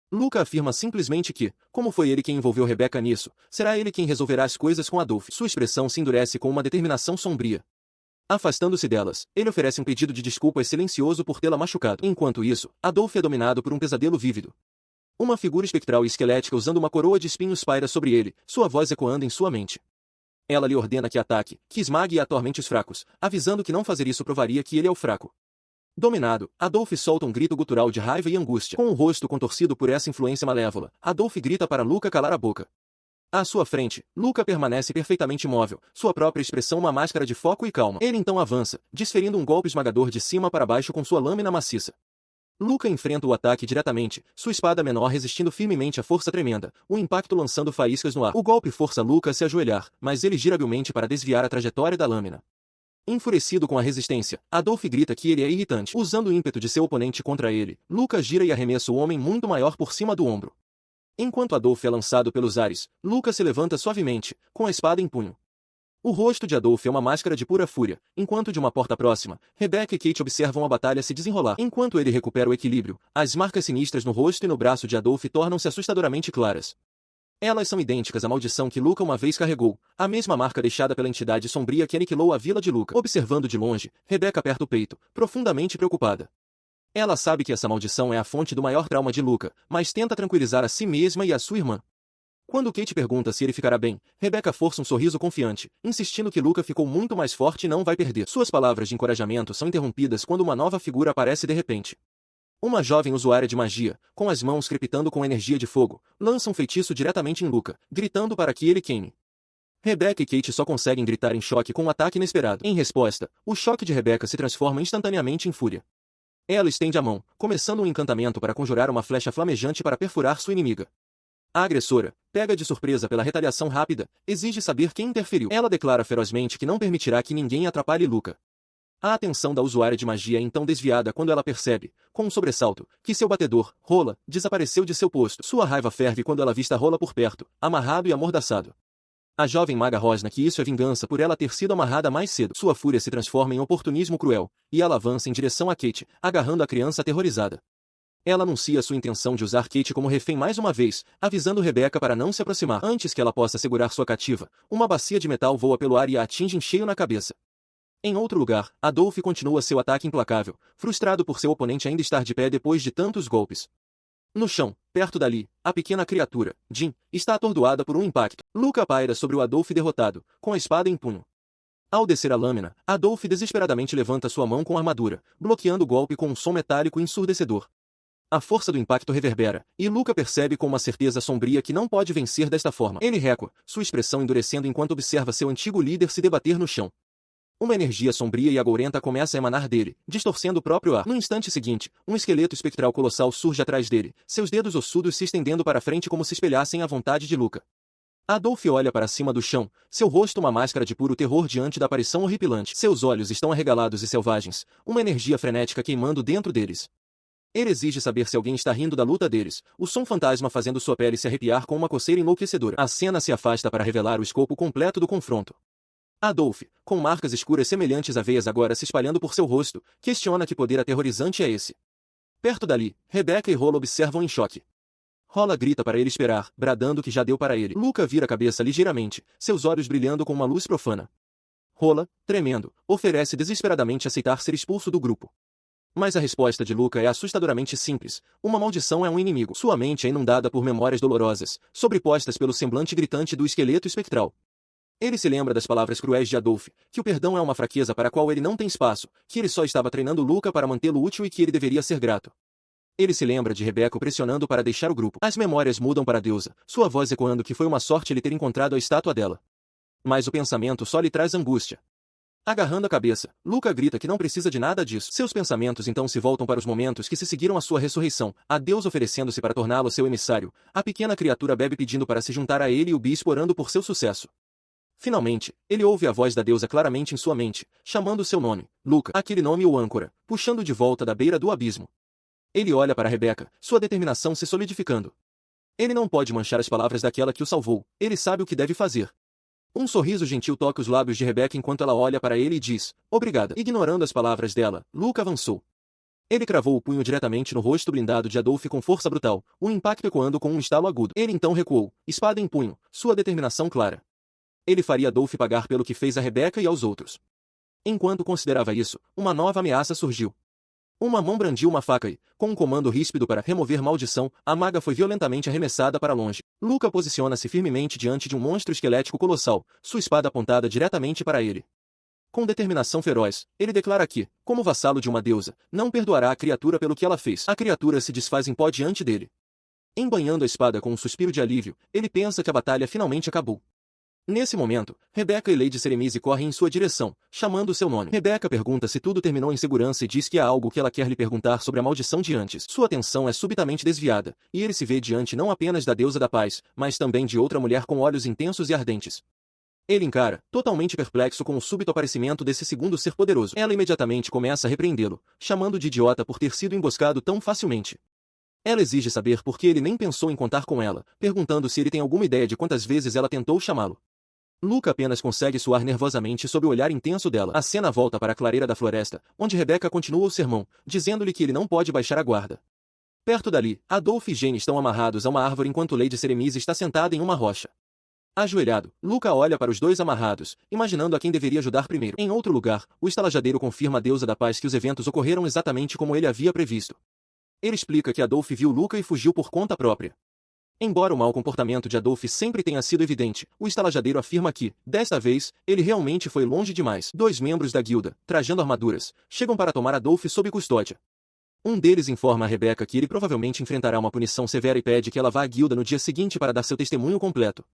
Luca afirma simplesmente que, como foi ele quem envolveu Rebecca nisso, será ele quem resolverá as coisas com Adolf. Sua expressão se endurece com uma determinação sombria. Afastando-se delas, ele oferece um pedido de desculpas silencioso por tê-la machucado. Enquanto isso, Adolf é dominado por um pesadelo vívido. Uma figura espectral e esquelética usando uma coroa de espinhos paira sobre ele, sua voz ecoando em sua mente. Ela lhe ordena que ataque, que esmague e atormente os fracos, avisando que não fazer isso provaria que ele é o fraco. Dominado, Adolf solta um grito gutural de raiva e angústia. Com o rosto contorcido por essa influência malévola, Adolf grita para Luca calar a boca. À sua frente, Luca permanece perfeitamente imóvel, sua própria expressão uma máscara de foco e calma. Ele então avança, desferindo um golpe esmagador de cima para baixo com sua lâmina maciça. Luca enfrenta o ataque diretamente, sua espada menor resistindo firmemente à força tremenda, o impacto lançando faíscas no ar. O golpe força Luca a se ajoelhar, mas ele gira habilmente para desviar a trajetória da lâmina. Enfurecido com a resistência, Adolf grita que ele é irritante. Usando o ímpeto de seu oponente contra ele, Luca gira e arremessa o homem muito maior por cima do ombro. Enquanto Adolf é lançado pelos ares, Luca se levanta suavemente, com a espada em punho. O rosto de Adolf é uma máscara de pura fúria, enquanto de uma porta próxima, Rebecca e Kate observam a batalha se desenrolar. Enquanto ele recupera o equilíbrio, as marcas sinistras no rosto e no braço de Adolf tornam-se assustadoramente claras. Elas são idênticas à maldição que Luca uma vez carregou, a mesma marca deixada pela entidade sombria que aniquilou a vila de Luca. Observando de longe, Rebecca aperta o peito, profundamente preocupada. Ela sabe que essa maldição é a fonte do maior trauma de Luca, mas tenta tranquilizar a si mesma e a sua irmã. Quando Kate pergunta se ele ficará bem, Rebecca força um sorriso confiante, insistindo que Luca ficou muito mais forte e não vai perder. Suas palavras de encorajamento são interrompidas quando uma nova figura aparece de repente. Uma jovem usuária de magia, com as mãos crepitando com energia de fogo, lança um feitiço diretamente em Luca, gritando para que ele queime. Rebecca e Kate só conseguem gritar em choque com um ataque inesperado. Em resposta, o choque de Rebecca se transforma instantaneamente em fúria. Ela estende a mão, começando um encantamento para conjurar uma flecha flamejante para perfurar sua inimiga. A agressora, pega de surpresa pela retaliação rápida, exige saber quem interferiu. Ela declara ferozmente que não permitirá que ninguém atrapalhe Luca. A atenção da usuária de magia é então desviada quando ela percebe, com um sobressalto, que seu batedor, Rola, desapareceu de seu posto. Sua raiva ferve quando ela vista Rola por perto, amarrado e amordaçado. A jovem maga rosna que isso é vingança por ela ter sido amarrada mais cedo. Sua fúria se transforma em oportunismo cruel, e ela avança em direção a Kate, agarrando a criança aterrorizada. Ela anuncia sua intenção de usar Kate como refém mais uma vez, avisando Rebecca para não se aproximar. Antes que ela possa segurar sua cativa, uma bacia de metal voa pelo ar e a atinge em cheio na cabeça. Em outro lugar, Adolf continua seu ataque implacável, frustrado por seu oponente ainda estar de pé depois de tantos golpes. No chão, perto dali, a pequena criatura, Jean, está atordoada por um impacto. Luca paira sobre o Adolf derrotado, com a espada em punho. Ao descer a lâmina, Adolf desesperadamente levanta sua mão com a armadura, bloqueando o golpe com um som metálico ensurdecedor. A força do impacto reverbera, e Luca percebe com uma certeza sombria que não pode vencer desta forma. Ele recua, sua expressão endurecendo enquanto observa seu antigo líder se debater no chão. Uma energia sombria e agourenta começa a emanar dele, distorcendo o próprio ar. No instante seguinte, um esqueleto espectral colossal surge atrás dele, seus dedos ossudos se estendendo para frente como se espelhassem à vontade de Luca. Adolf olha para cima do chão, seu rosto uma máscara de puro terror diante da aparição horripilante. Seus olhos estão arregalados e selvagens, uma energia frenética queimando dentro deles. Ele exige saber se alguém está rindo da luta deles, o som fantasma fazendo sua pele se arrepiar com uma coceira enlouquecedora. A cena se afasta para revelar o escopo completo do confronto. Adolf, com marcas escuras semelhantes a veias agora se espalhando por seu rosto, questiona que poder aterrorizante é esse. Perto dali, Rebecca e Rola observam em choque. Rola grita para ele esperar, bradando que já deu para ele. Luca vira a cabeça ligeiramente, seus olhos brilhando com uma luz profana. Rola, tremendo, oferece desesperadamente aceitar ser expulso do grupo. Mas a resposta de Luca é assustadoramente simples. Uma maldição é um inimigo. Sua mente é inundada por memórias dolorosas, sobrepostas pelo semblante gritante do esqueleto espectral. Ele se lembra das palavras cruéis de Adolf, que o perdão é uma fraqueza para a qual ele não tem espaço, que ele só estava treinando Luca para mantê-lo útil e que ele deveria ser grato. Ele se lembra de Rebecca o pressionando para deixar o grupo. As memórias mudam para a deusa, sua voz ecoando que foi uma sorte ele ter encontrado a estátua dela. Mas o pensamento só lhe traz angústia. Agarrando a cabeça, Luca grita que não precisa de nada disso. Seus pensamentos então se voltam para os momentos que se seguiram à sua ressurreição, a Deus oferecendo-se para torná-lo seu emissário, a pequena criatura bebe pedindo para se juntar a ele e o bispo orando por seu sucesso. Finalmente, ele ouve a voz da deusa claramente em sua mente, chamando seu nome, Luca, aquele nome o âncora, puxando de volta da beira do abismo. Ele olha para Rebecca, sua determinação se solidificando. Ele não pode manchar as palavras daquela que o salvou, ele sabe o que deve fazer. Um sorriso gentil toca os lábios de Rebecca enquanto ela olha para ele e diz, obrigada. Ignorando as palavras dela, Luca avançou. Ele cravou o punho diretamente no rosto blindado de Adolf com força brutal, o impacto ecoando com um estalo agudo. Ele então recuou, espada em punho, sua determinação clara. Ele faria Adolf pagar pelo que fez a Rebecca e aos outros. Enquanto considerava isso, uma nova ameaça surgiu. Uma mão brandiu uma faca e, com um comando ríspido para remover maldição, a maga foi violentamente arremessada para longe. Luca posiciona-se firmemente diante de um monstro esquelético colossal, sua espada apontada diretamente para ele. Com determinação feroz, ele declara que, como vassalo de uma deusa, não perdoará a criatura pelo que ela fez. A criatura se desfaz em pó diante dele. Embanhando a espada com um suspiro de alívio, ele pensa que a batalha finalmente acabou. Nesse momento, Rebecca e Lady Seremise correm em sua direção, chamando seu nome. Rebecca pergunta se tudo terminou em segurança e diz que há algo que ela quer lhe perguntar sobre a maldição de antes. Sua atenção é subitamente desviada, e ele se vê diante não apenas da deusa da paz, mas também de outra mulher com olhos intensos e ardentes. Ele encara, totalmente perplexo com o súbito aparecimento desse segundo ser poderoso. Ela imediatamente começa a repreendê-lo, chamando de idiota por ter sido emboscado tão facilmente. Ela exige saber por que ele nem pensou em contar com ela, perguntando se ele tem alguma ideia de quantas vezes ela tentou chamá-lo. Luca apenas consegue suar nervosamente sob o olhar intenso dela. A cena volta para a clareira da floresta, onde Rebecca continua o sermão, dizendo-lhe que ele não pode baixar a guarda. Perto dali, Adolf e Jane estão amarrados a uma árvore enquanto Lady Seremise está sentada em uma rocha. Ajoelhado, Luca olha para os dois amarrados, imaginando a quem deveria ajudar primeiro. Em outro lugar, o estalajadeiro confirma à deusa da paz que os eventos ocorreram exatamente como ele havia previsto. Ele explica que Adolf viu Luca e fugiu por conta própria. Embora o mau comportamento de Adolf sempre tenha sido evidente, o estalajadeiro afirma que, desta vez, ele realmente foi longe demais. Dois membros da guilda, trajando armaduras, chegam para tomar Adolf sob custódia. Um deles informa a Rebecca que ele provavelmente enfrentará uma punição severa e pede que ela vá à guilda no dia seguinte para dar seu testemunho completo.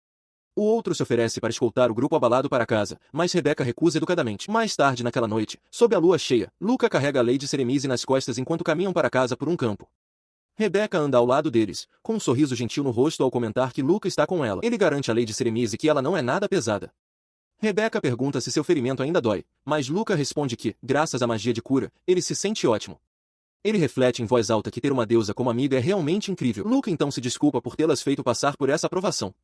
O outro se oferece para escoltar o grupo abalado para casa, mas Rebecca recusa educadamente. Mais tarde naquela noite, sob a lua cheia, Luca carrega a Lady Seremise nas costas enquanto caminham para casa por um campo. Rebecca anda ao lado deles, com um sorriso gentil no rosto ao comentar que Luca está com ela. Ele garante a Lady Seremise que ela não é nada pesada. Rebecca pergunta se seu ferimento ainda dói, mas Luca responde que, graças à magia de cura, ele se sente ótimo. Ele reflete em voz alta que ter uma deusa como amiga é realmente incrível. Luca então se desculpa por tê-las feito passar por essa aprovação.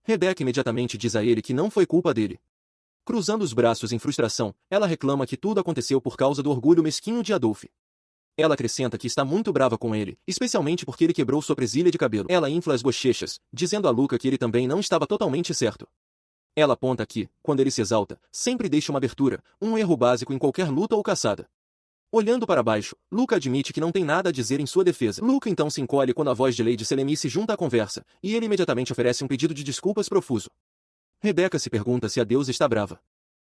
Rebecca imediatamente diz a ele que não foi culpa dele. Cruzando os braços em frustração, ela reclama que tudo aconteceu por causa do orgulho mesquinho de Adolf. Ela acrescenta que está muito brava com ele, especialmente porque ele quebrou sua presilha de cabelo. Ela infla as bochechas, dizendo a Luca que ele também não estava totalmente certo. Ela aponta que, quando ele se exalta, sempre deixa uma abertura, um erro básico em qualquer luta ou caçada. Olhando para baixo, Luca admite que não tem nada a dizer em sua defesa. Luca então se encolhe quando a voz de Lady Selemy se junta à conversa, e ele imediatamente oferece um pedido de desculpas profuso. Rebecca se pergunta se a deusa está brava.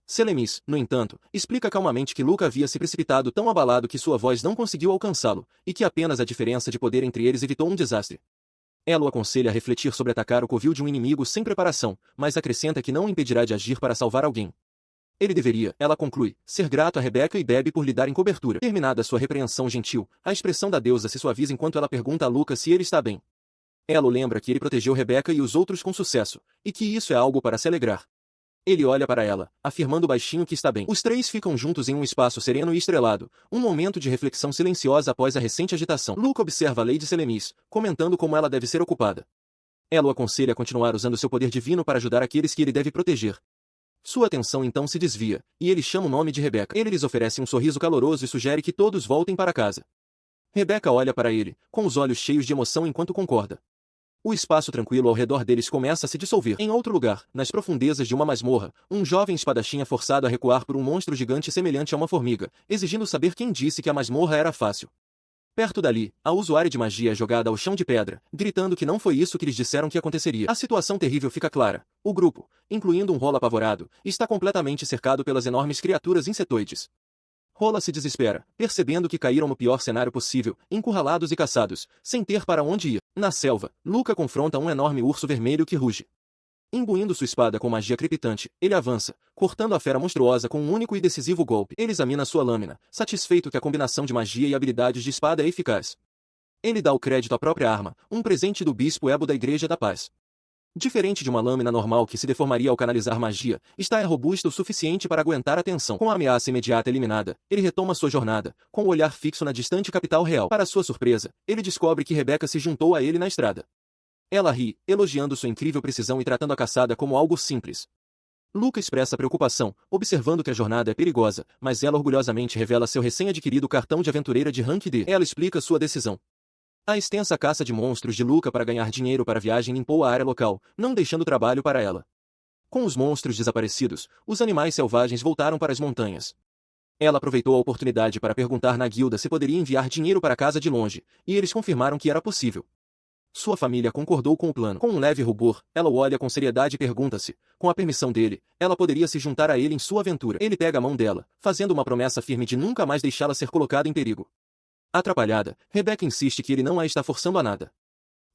Selemis, no entanto, explica calmamente que Luca havia se precipitado tão abalado que sua voz não conseguiu alcançá-lo, e que apenas a diferença de poder entre eles evitou um desastre. Ela o aconselha a refletir sobre atacar o covil de um inimigo sem preparação, mas acrescenta que não o impedirá de agir para salvar alguém. Ele deveria, ela conclui, ser grato a Rebecca e Bebe por lhe darem cobertura. Terminada sua repreensão gentil, a expressão da deusa se suaviza enquanto ela pergunta a Luca se ele está bem. Ela o lembra que ele protegeu Rebecca e os outros com sucesso, e que isso é algo para se alegrar. Ele olha para ela, afirmando baixinho que está bem. Os três ficam juntos em um espaço sereno e estrelado, um momento de reflexão silenciosa após a recente agitação. Luca observa a Lady Selemis, comentando como ela deve ser ocupada. Ela o aconselha a continuar usando seu poder divino para ajudar aqueles que ele deve proteger. Sua atenção então se desvia, e ele chama o nome de Rebecca. Ele lhes oferece um sorriso caloroso e sugere que todos voltem para casa. Rebecca olha para ele, com os olhos cheios de emoção enquanto concorda. O espaço tranquilo ao redor deles começa a se dissolver. Em outro lugar, nas profundezas de uma masmorra, um jovem espadachim é forçado a recuar por um monstro gigante semelhante a uma formiga, exigindo saber quem disse que a masmorra era fácil. Perto dali, a usuária de magia é jogada ao chão de pedra, gritando que não foi isso que lhes disseram que aconteceria. A situação terrível fica clara. O grupo, incluindo um Rola apavorado, está completamente cercado pelas enormes criaturas insetoides. Rola se desespera, percebendo que caíram no pior cenário possível, encurralados e caçados, sem ter para onde ir. Na selva, Luca confronta um enorme urso vermelho que ruge. Imbuindo sua espada com magia crepitante, ele avança, cortando a fera monstruosa com um único e decisivo golpe. Ele examina sua lâmina, satisfeito que a combinação de magia e habilidades de espada é eficaz. Ele dá o crédito à própria arma, um presente do bispo Ebo da Igreja da Paz. Diferente de uma lâmina normal que se deformaria ao canalizar magia, está robusta o suficiente para aguentar a tensão. Com a ameaça imediata eliminada, ele retoma sua jornada, com o olhar fixo na distante capital real. Para sua surpresa, ele descobre que Rebecca se juntou a ele na estrada. Ela ri, elogiando sua incrível precisão e tratando a caçada como algo simples. Luca expressa preocupação, observando que a jornada é perigosa, mas ela orgulhosamente revela seu recém-adquirido cartão de aventureira de Rank D. Ela explica sua decisão. A extensa caça de monstros de Luca para ganhar dinheiro para a viagem limpou a área local, não deixando trabalho para ela. Com os monstros desaparecidos, os animais selvagens voltaram para as montanhas. Ela aproveitou a oportunidade para perguntar na guilda se poderia enviar dinheiro para casa de longe, e eles confirmaram que era possível. Sua família concordou com o plano. Com um leve rubor, ela o olha com seriedade e pergunta-se, com a permissão dele, ela poderia se juntar a ele em sua aventura. Ele pega a mão dela, fazendo uma promessa firme de nunca mais deixá-la ser colocada em perigo. Atrapalhada, Rebecca insiste que ele não a está forçando a nada.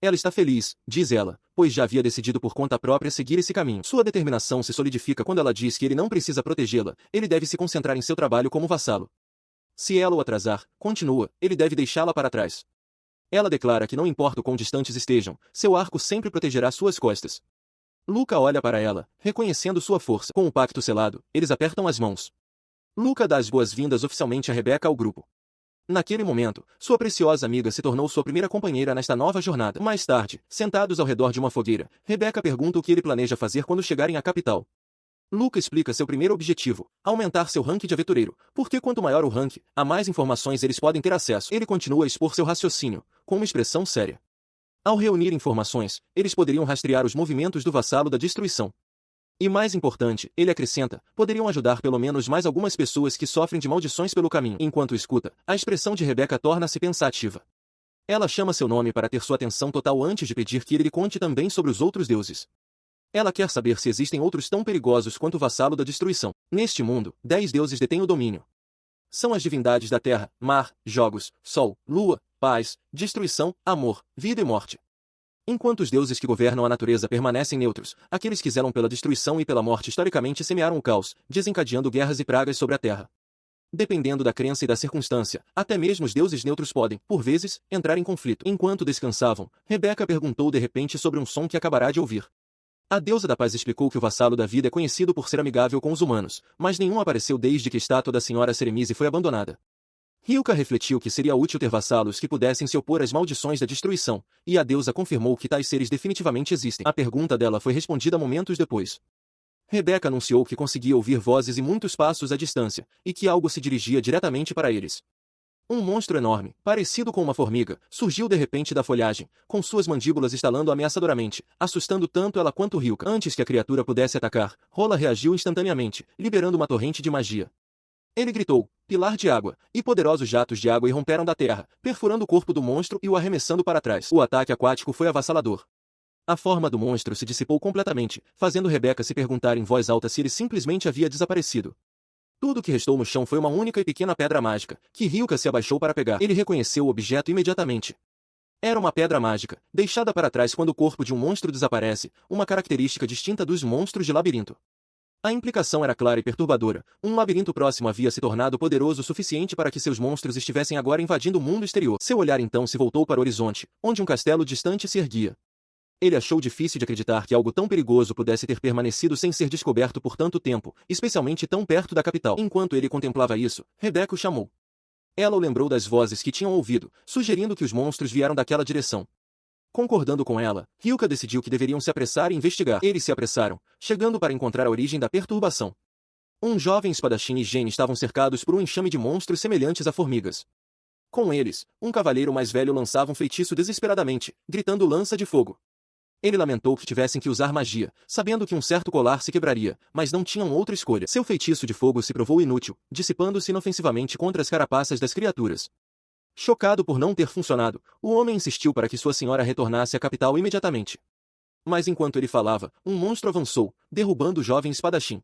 Ela está feliz, diz ela, pois já havia decidido por conta própria seguir esse caminho. Sua determinação se solidifica quando ela diz que ele não precisa protegê-la, ele deve se concentrar em seu trabalho como vassalo. Se ela o atrasar, continua, ele deve deixá-la para trás. Ela declara que não importa o quão distantes estejam, seu arco sempre protegerá suas costas. Luca olha para ela, reconhecendo sua força. Com o pacto selado, eles apertam as mãos. Luca dá as boas-vindas oficialmente a Rebecca ao grupo. Naquele momento, sua preciosa amiga se tornou sua primeira companheira nesta nova jornada. Mais tarde, sentados ao redor de uma fogueira, Rebecca pergunta o que ele planeja fazer quando chegarem à capital. Luca explica seu primeiro objetivo, aumentar seu rank de aventureiro, porque quanto maior o rank, a mais informações eles podem ter acesso. Ele continua a expor seu raciocínio, com uma expressão séria. Ao reunir informações, eles poderiam rastrear os movimentos do vassalo da destruição. E mais importante, ele acrescenta, poderiam ajudar pelo menos mais algumas pessoas que sofrem de maldições pelo caminho. Enquanto escuta, a expressão de Rebecca torna-se pensativa. Ela chama seu nome para ter sua atenção total antes de pedir que ele lhe conte também sobre os outros deuses. Ela quer saber se existem outros tão perigosos quanto o vassalo da destruição. Neste mundo, 10 deuses detêm o domínio. São as divindades da terra, mar, jogos, sol, lua, paz, destruição, amor, vida e morte. Enquanto os deuses que governam a natureza permanecem neutros, aqueles que zelam pela destruição e pela morte historicamente semearam o caos, desencadeando guerras e pragas sobre a terra. Dependendo da crença e da circunstância, até mesmo os deuses neutros podem, por vezes, entrar em conflito. Enquanto descansavam, Rebecca perguntou de repente sobre um som que acabará de ouvir. A deusa da paz explicou que o vassalo da vida é conhecido por ser amigável com os humanos, mas nenhum apareceu desde que a estátua da senhora Seremise foi abandonada. Hilka refletiu que seria útil ter vassalos que pudessem se opor às maldições da destruição, e a deusa confirmou que tais seres definitivamente existem. A pergunta dela foi respondida momentos depois. Rebecca anunciou que conseguia ouvir vozes e muitos passos à distância, e que algo se dirigia diretamente para eles. Um monstro enorme, parecido com uma formiga, surgiu de repente da folhagem, com suas mandíbulas estalando ameaçadoramente, assustando tanto ela quanto Hyuka. Antes que a criatura pudesse atacar, Rola reagiu instantaneamente, liberando uma torrente de magia. Ele gritou, pilar de água, e poderosos jatos de água irromperam da terra, perfurando o corpo do monstro e o arremessando para trás. O ataque aquático foi avassalador. A forma do monstro se dissipou completamente, fazendo Rebecca se perguntar em voz alta se ele simplesmente havia desaparecido. Tudo que restou no chão foi uma única e pequena pedra mágica, que Hyuka se abaixou para pegar. Ele reconheceu o objeto imediatamente. Era uma pedra mágica, deixada para trás quando o corpo de um monstro desaparece, uma característica distinta dos monstros de labirinto. A implicação era clara e perturbadora. Um labirinto próximo havia se tornado poderoso o suficiente para que seus monstros estivessem agora invadindo o mundo exterior. Seu olhar então se voltou para o horizonte, onde um castelo distante se erguia. Ele achou difícil de acreditar que algo tão perigoso pudesse ter permanecido sem ser descoberto por tanto tempo, especialmente tão perto da capital. Enquanto ele contemplava isso, Rebecca o chamou. Ela o lembrou das vozes que tinham ouvido, sugerindo que os monstros vieram daquela direção. Concordando com ela, Hyuka decidiu que deveriam se apressar e investigar. Eles se apressaram, chegando para encontrar a origem da perturbação. Um jovem espadachim e Jane estavam cercados por um enxame de monstros semelhantes a formigas. Com eles, um cavaleiro mais velho lançava um feitiço desesperadamente, gritando lança de fogo. Ele lamentou que tivessem que usar magia, sabendo que um certo colar se quebraria, mas não tinham outra escolha. Seu feitiço de fogo se provou inútil, dissipando-se inofensivamente contra as carapaças das criaturas. Chocado por não ter funcionado, o homem insistiu para que sua senhora retornasse à capital imediatamente. Mas enquanto ele falava, um monstro avançou, derrubando o jovem espadachim.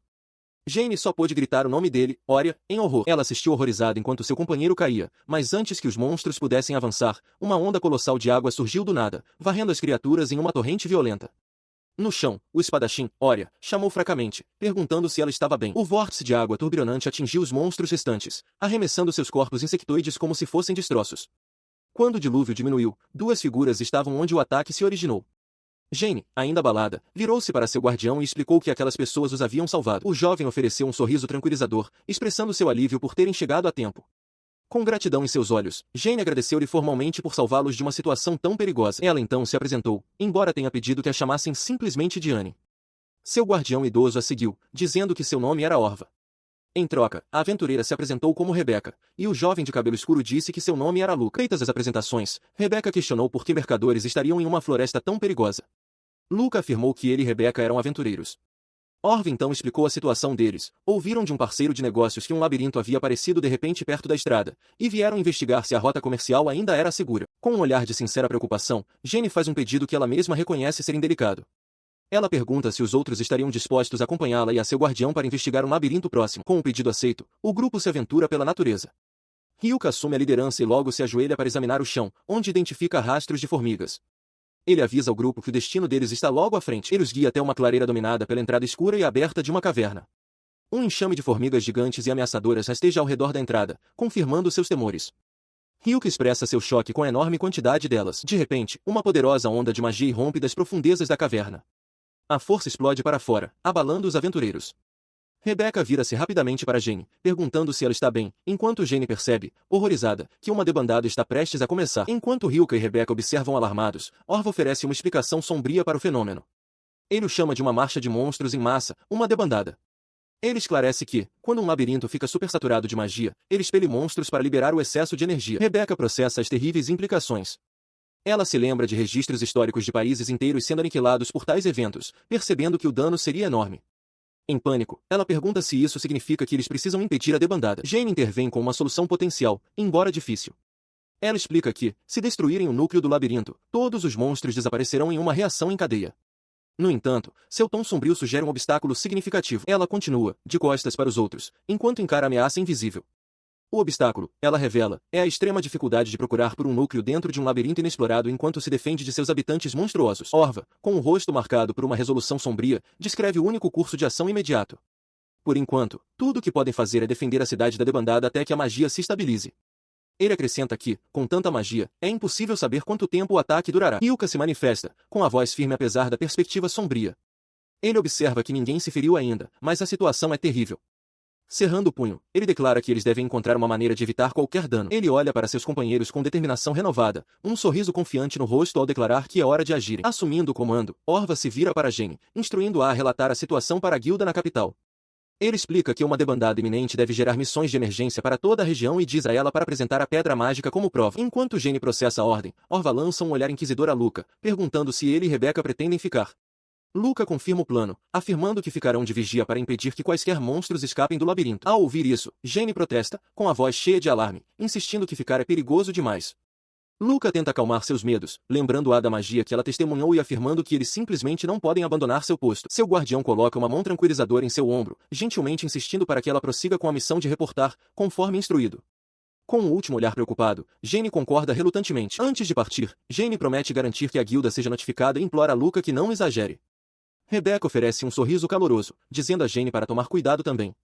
Jane só pôde gritar o nome dele, Oria, em horror. Ela assistiu horrorizada enquanto seu companheiro caía, mas antes que os monstros pudessem avançar, uma onda colossal de água surgiu do nada, varrendo as criaturas em uma torrente violenta. No chão, o espadachim, Oria, chamou fracamente, perguntando se ela estava bem. O vórtice de água turbulente atingiu os monstros restantes, arremessando seus corpos insectoides como se fossem destroços. Quando o dilúvio diminuiu, duas figuras estavam onde o ataque se originou. Jane, ainda abalada, virou-se para seu guardião e explicou que aquelas pessoas os haviam salvado. O jovem ofereceu um sorriso tranquilizador, expressando seu alívio por terem chegado a tempo. Com gratidão em seus olhos, Jane agradeceu-lhe formalmente por salvá-los de uma situação tão perigosa. Ela então se apresentou, embora tenha pedido que a chamassem simplesmente Diane. Seu guardião idoso a seguiu, dizendo que seu nome era Orva. Em troca, a aventureira se apresentou como Rebecca, e o jovem de cabelo escuro disse que seu nome era Luca. Feitas as apresentações, Rebecca questionou por que mercadores estariam em uma floresta tão perigosa. Luca afirmou que ele e Rebecca eram aventureiros. Orva então explicou a situação deles. Ouviram de um parceiro de negócios que um labirinto havia aparecido de repente perto da estrada, e vieram investigar se a rota comercial ainda era segura. Com um olhar de sincera preocupação, Jane faz um pedido que ela mesma reconhece ser indelicado. Ela pergunta se os outros estariam dispostos a acompanhá-la e a seu guardião para investigar um labirinto próximo. Com o pedido aceito, o grupo se aventura pela natureza. Hyuka assume a liderança e logo se ajoelha para examinar o chão, onde identifica rastros de formigas. Ele avisa ao grupo que o destino deles está logo à frente. Ele os guia até uma clareira dominada pela entrada escura e aberta de uma caverna. Um enxame de formigas gigantes e ameaçadoras rasteja ao redor da entrada, confirmando seus temores. Hyuka expressa seu choque com a enorme quantidade delas. De repente, uma poderosa onda de magia irrompe das profundezas da caverna. A força explode para fora, abalando os aventureiros. Rebecca vira-se rapidamente para Jane, perguntando se ela está bem, enquanto Jane percebe, horrorizada, que uma debandada está prestes a começar. Enquanto Hyuka e Rebecca observam alarmados, Orva oferece uma explicação sombria para o fenômeno. Ele o chama de uma marcha de monstros em massa, uma debandada. Ele esclarece que, quando um labirinto fica supersaturado de magia, ele expele monstros para liberar o excesso de energia. Rebecca processa as terríveis implicações. Ela se lembra de registros históricos de países inteiros sendo aniquilados por tais eventos, percebendo que o dano seria enorme. Em pânico, ela pergunta se isso significa que eles precisam impedir a debandada. Jane intervém com uma solução potencial, embora difícil. Ela explica que, se destruírem o núcleo do labirinto, todos os monstros desaparecerão em uma reação em cadeia. No entanto, seu tom sombrio sugere um obstáculo significativo. Ela continua, de costas para os outros, enquanto encara a ameaça invisível. O obstáculo, ela revela, é a extrema dificuldade de procurar por um núcleo dentro de um labirinto inexplorado enquanto se defende de seus habitantes monstruosos. Orva, com o rosto marcado por uma resolução sombria, descreve o único curso de ação imediato. Por enquanto, tudo o que podem fazer é defender a cidade da debandada até que a magia se estabilize. Ele acrescenta que, com tanta magia, é impossível saber quanto tempo o ataque durará. Hyuka se manifesta, com a voz firme apesar da perspectiva sombria. Ele observa que ninguém se feriu ainda, mas a situação é terrível. Cerrando o punho, ele declara que eles devem encontrar uma maneira de evitar qualquer dano. Ele olha para seus companheiros com determinação renovada, um sorriso confiante no rosto ao declarar que é hora de agirem. Assumindo o comando, Orva se vira para Jane, instruindo-a a relatar a situação para a guilda na capital. Ele explica que uma debandada iminente deve gerar missões de emergência para toda a região e diz a ela para apresentar a pedra mágica como prova. Enquanto Jenny processa a ordem, Orva lança um olhar inquisidor a Luca, perguntando se ele e Rebecca pretendem ficar. Luca confirma o plano, afirmando que ficarão de vigia para impedir que quaisquer monstros escapem do labirinto. Ao ouvir isso, Jenny protesta, com a voz cheia de alarme, insistindo que ficar é perigoso demais. Luca tenta acalmar seus medos, lembrando-a da magia que ela testemunhou e afirmando que eles simplesmente não podem abandonar seu posto. Seu guardião coloca uma mão tranquilizadora em seu ombro, gentilmente insistindo para que ela prossiga com a missão de reportar, conforme instruído. Com um último olhar preocupado, Jenny concorda relutantemente. Antes de partir, Jenny promete garantir que a guilda seja notificada e implora a Luca que não exagere. Rebecca oferece um sorriso caloroso, dizendo a Jenny para tomar cuidado também.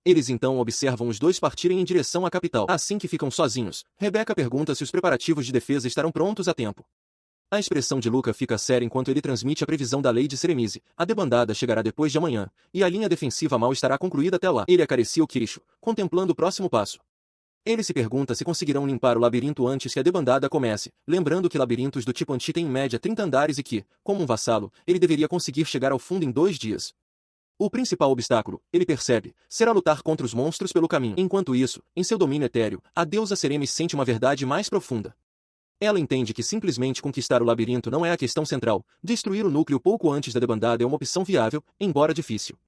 Eles então observam os dois partirem em direção à capital. Assim que ficam sozinhos, Rebecca pergunta se os preparativos de defesa estarão prontos a tempo. A expressão de Luca fica séria enquanto ele transmite a previsão da lei de Seremise. A debandada chegará depois de amanhã, e a linha defensiva mal estará concluída até lá. Ele acaricia o queixo, contemplando o próximo passo. Ele se pergunta se conseguirão limpar o labirinto antes que a debandada comece, lembrando que labirintos do tipo Anti têm em média 30 andares e que, como um vassalo, ele deveria conseguir chegar ao fundo em 2 dias. O principal obstáculo, ele percebe, será lutar contra os monstros pelo caminho. Enquanto isso, em seu domínio etéreo, a deusa Seremis sente uma verdade mais profunda. Ela entende que simplesmente conquistar o labirinto não é a questão central, destruir o núcleo pouco antes da debandada é uma opção viável, embora difícil.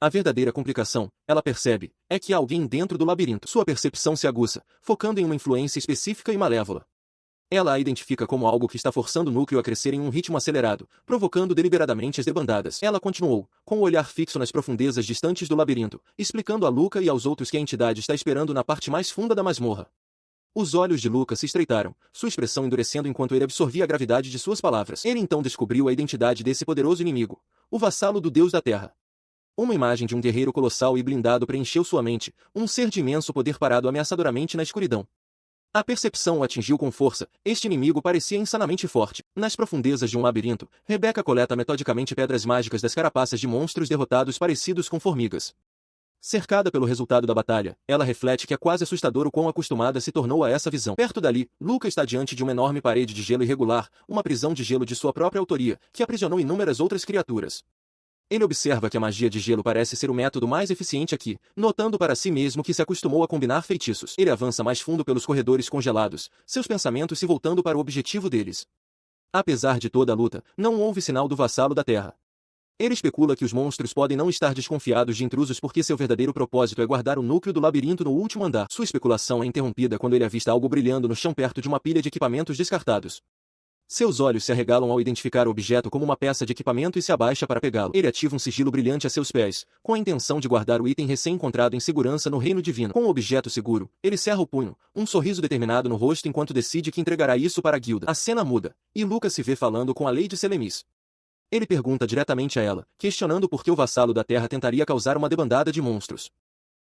A verdadeira complicação, ela percebe, é que há alguém dentro do labirinto. Sua percepção se aguça, focando em uma influência específica e malévola. Ela a identifica como algo que está forçando o núcleo a crescer em um ritmo acelerado, provocando deliberadamente as debandadas. Ela continuou, com o olhar fixo nas profundezas distantes do labirinto, explicando a Luca e aos outros que a entidade está esperando na parte mais funda da masmorra. Os olhos de Luca se estreitaram, sua expressão endurecendo enquanto ele absorvia a gravidade de suas palavras. Ele então descobriu a identidade desse poderoso inimigo, o vassalo do Deus da Terra. Uma imagem de um guerreiro colossal e blindado preencheu sua mente, um ser de imenso poder parado ameaçadoramente na escuridão. A percepção o atingiu com força, este inimigo parecia insanamente forte. Nas profundezas de um labirinto, Rebecca coleta metodicamente pedras mágicas das carapaças de monstros derrotados parecidos com formigas. Cercada pelo resultado da batalha, ela reflete que é quase assustador o quão acostumada se tornou a essa visão. Perto dali, Luca está diante de uma enorme parede de gelo irregular, uma prisão de gelo de sua própria autoria, que aprisionou inúmeras outras criaturas. Ele observa que a magia de gelo parece ser o método mais eficiente aqui, notando para si mesmo que se acostumou a combinar feitiços. Ele avança mais fundo pelos corredores congelados, seus pensamentos se voltando para o objetivo deles. Apesar de toda a luta, não houve sinal do vassalo da terra. Ele especula que os monstros podem não estar desconfiados de intrusos porque seu verdadeiro propósito é guardar o núcleo do labirinto no último andar. Sua especulação é interrompida quando ele avista algo brilhando no chão perto de uma pilha de equipamentos descartados. Seus olhos se arregalam ao identificar o objeto como uma peça de equipamento e se abaixa para pegá-lo. Ele ativa um sigilo brilhante a seus pés, com a intenção de guardar o item recém-encontrado em segurança no reino divino. Com o objeto seguro, ele cerra o punho, um sorriso determinado no rosto enquanto decide que entregará isso para a guilda. A cena muda, e Luca se vê falando com a Lady Selemis. Ele pergunta diretamente a ela, questionando por que o vassalo da terra tentaria causar uma debandada de monstros.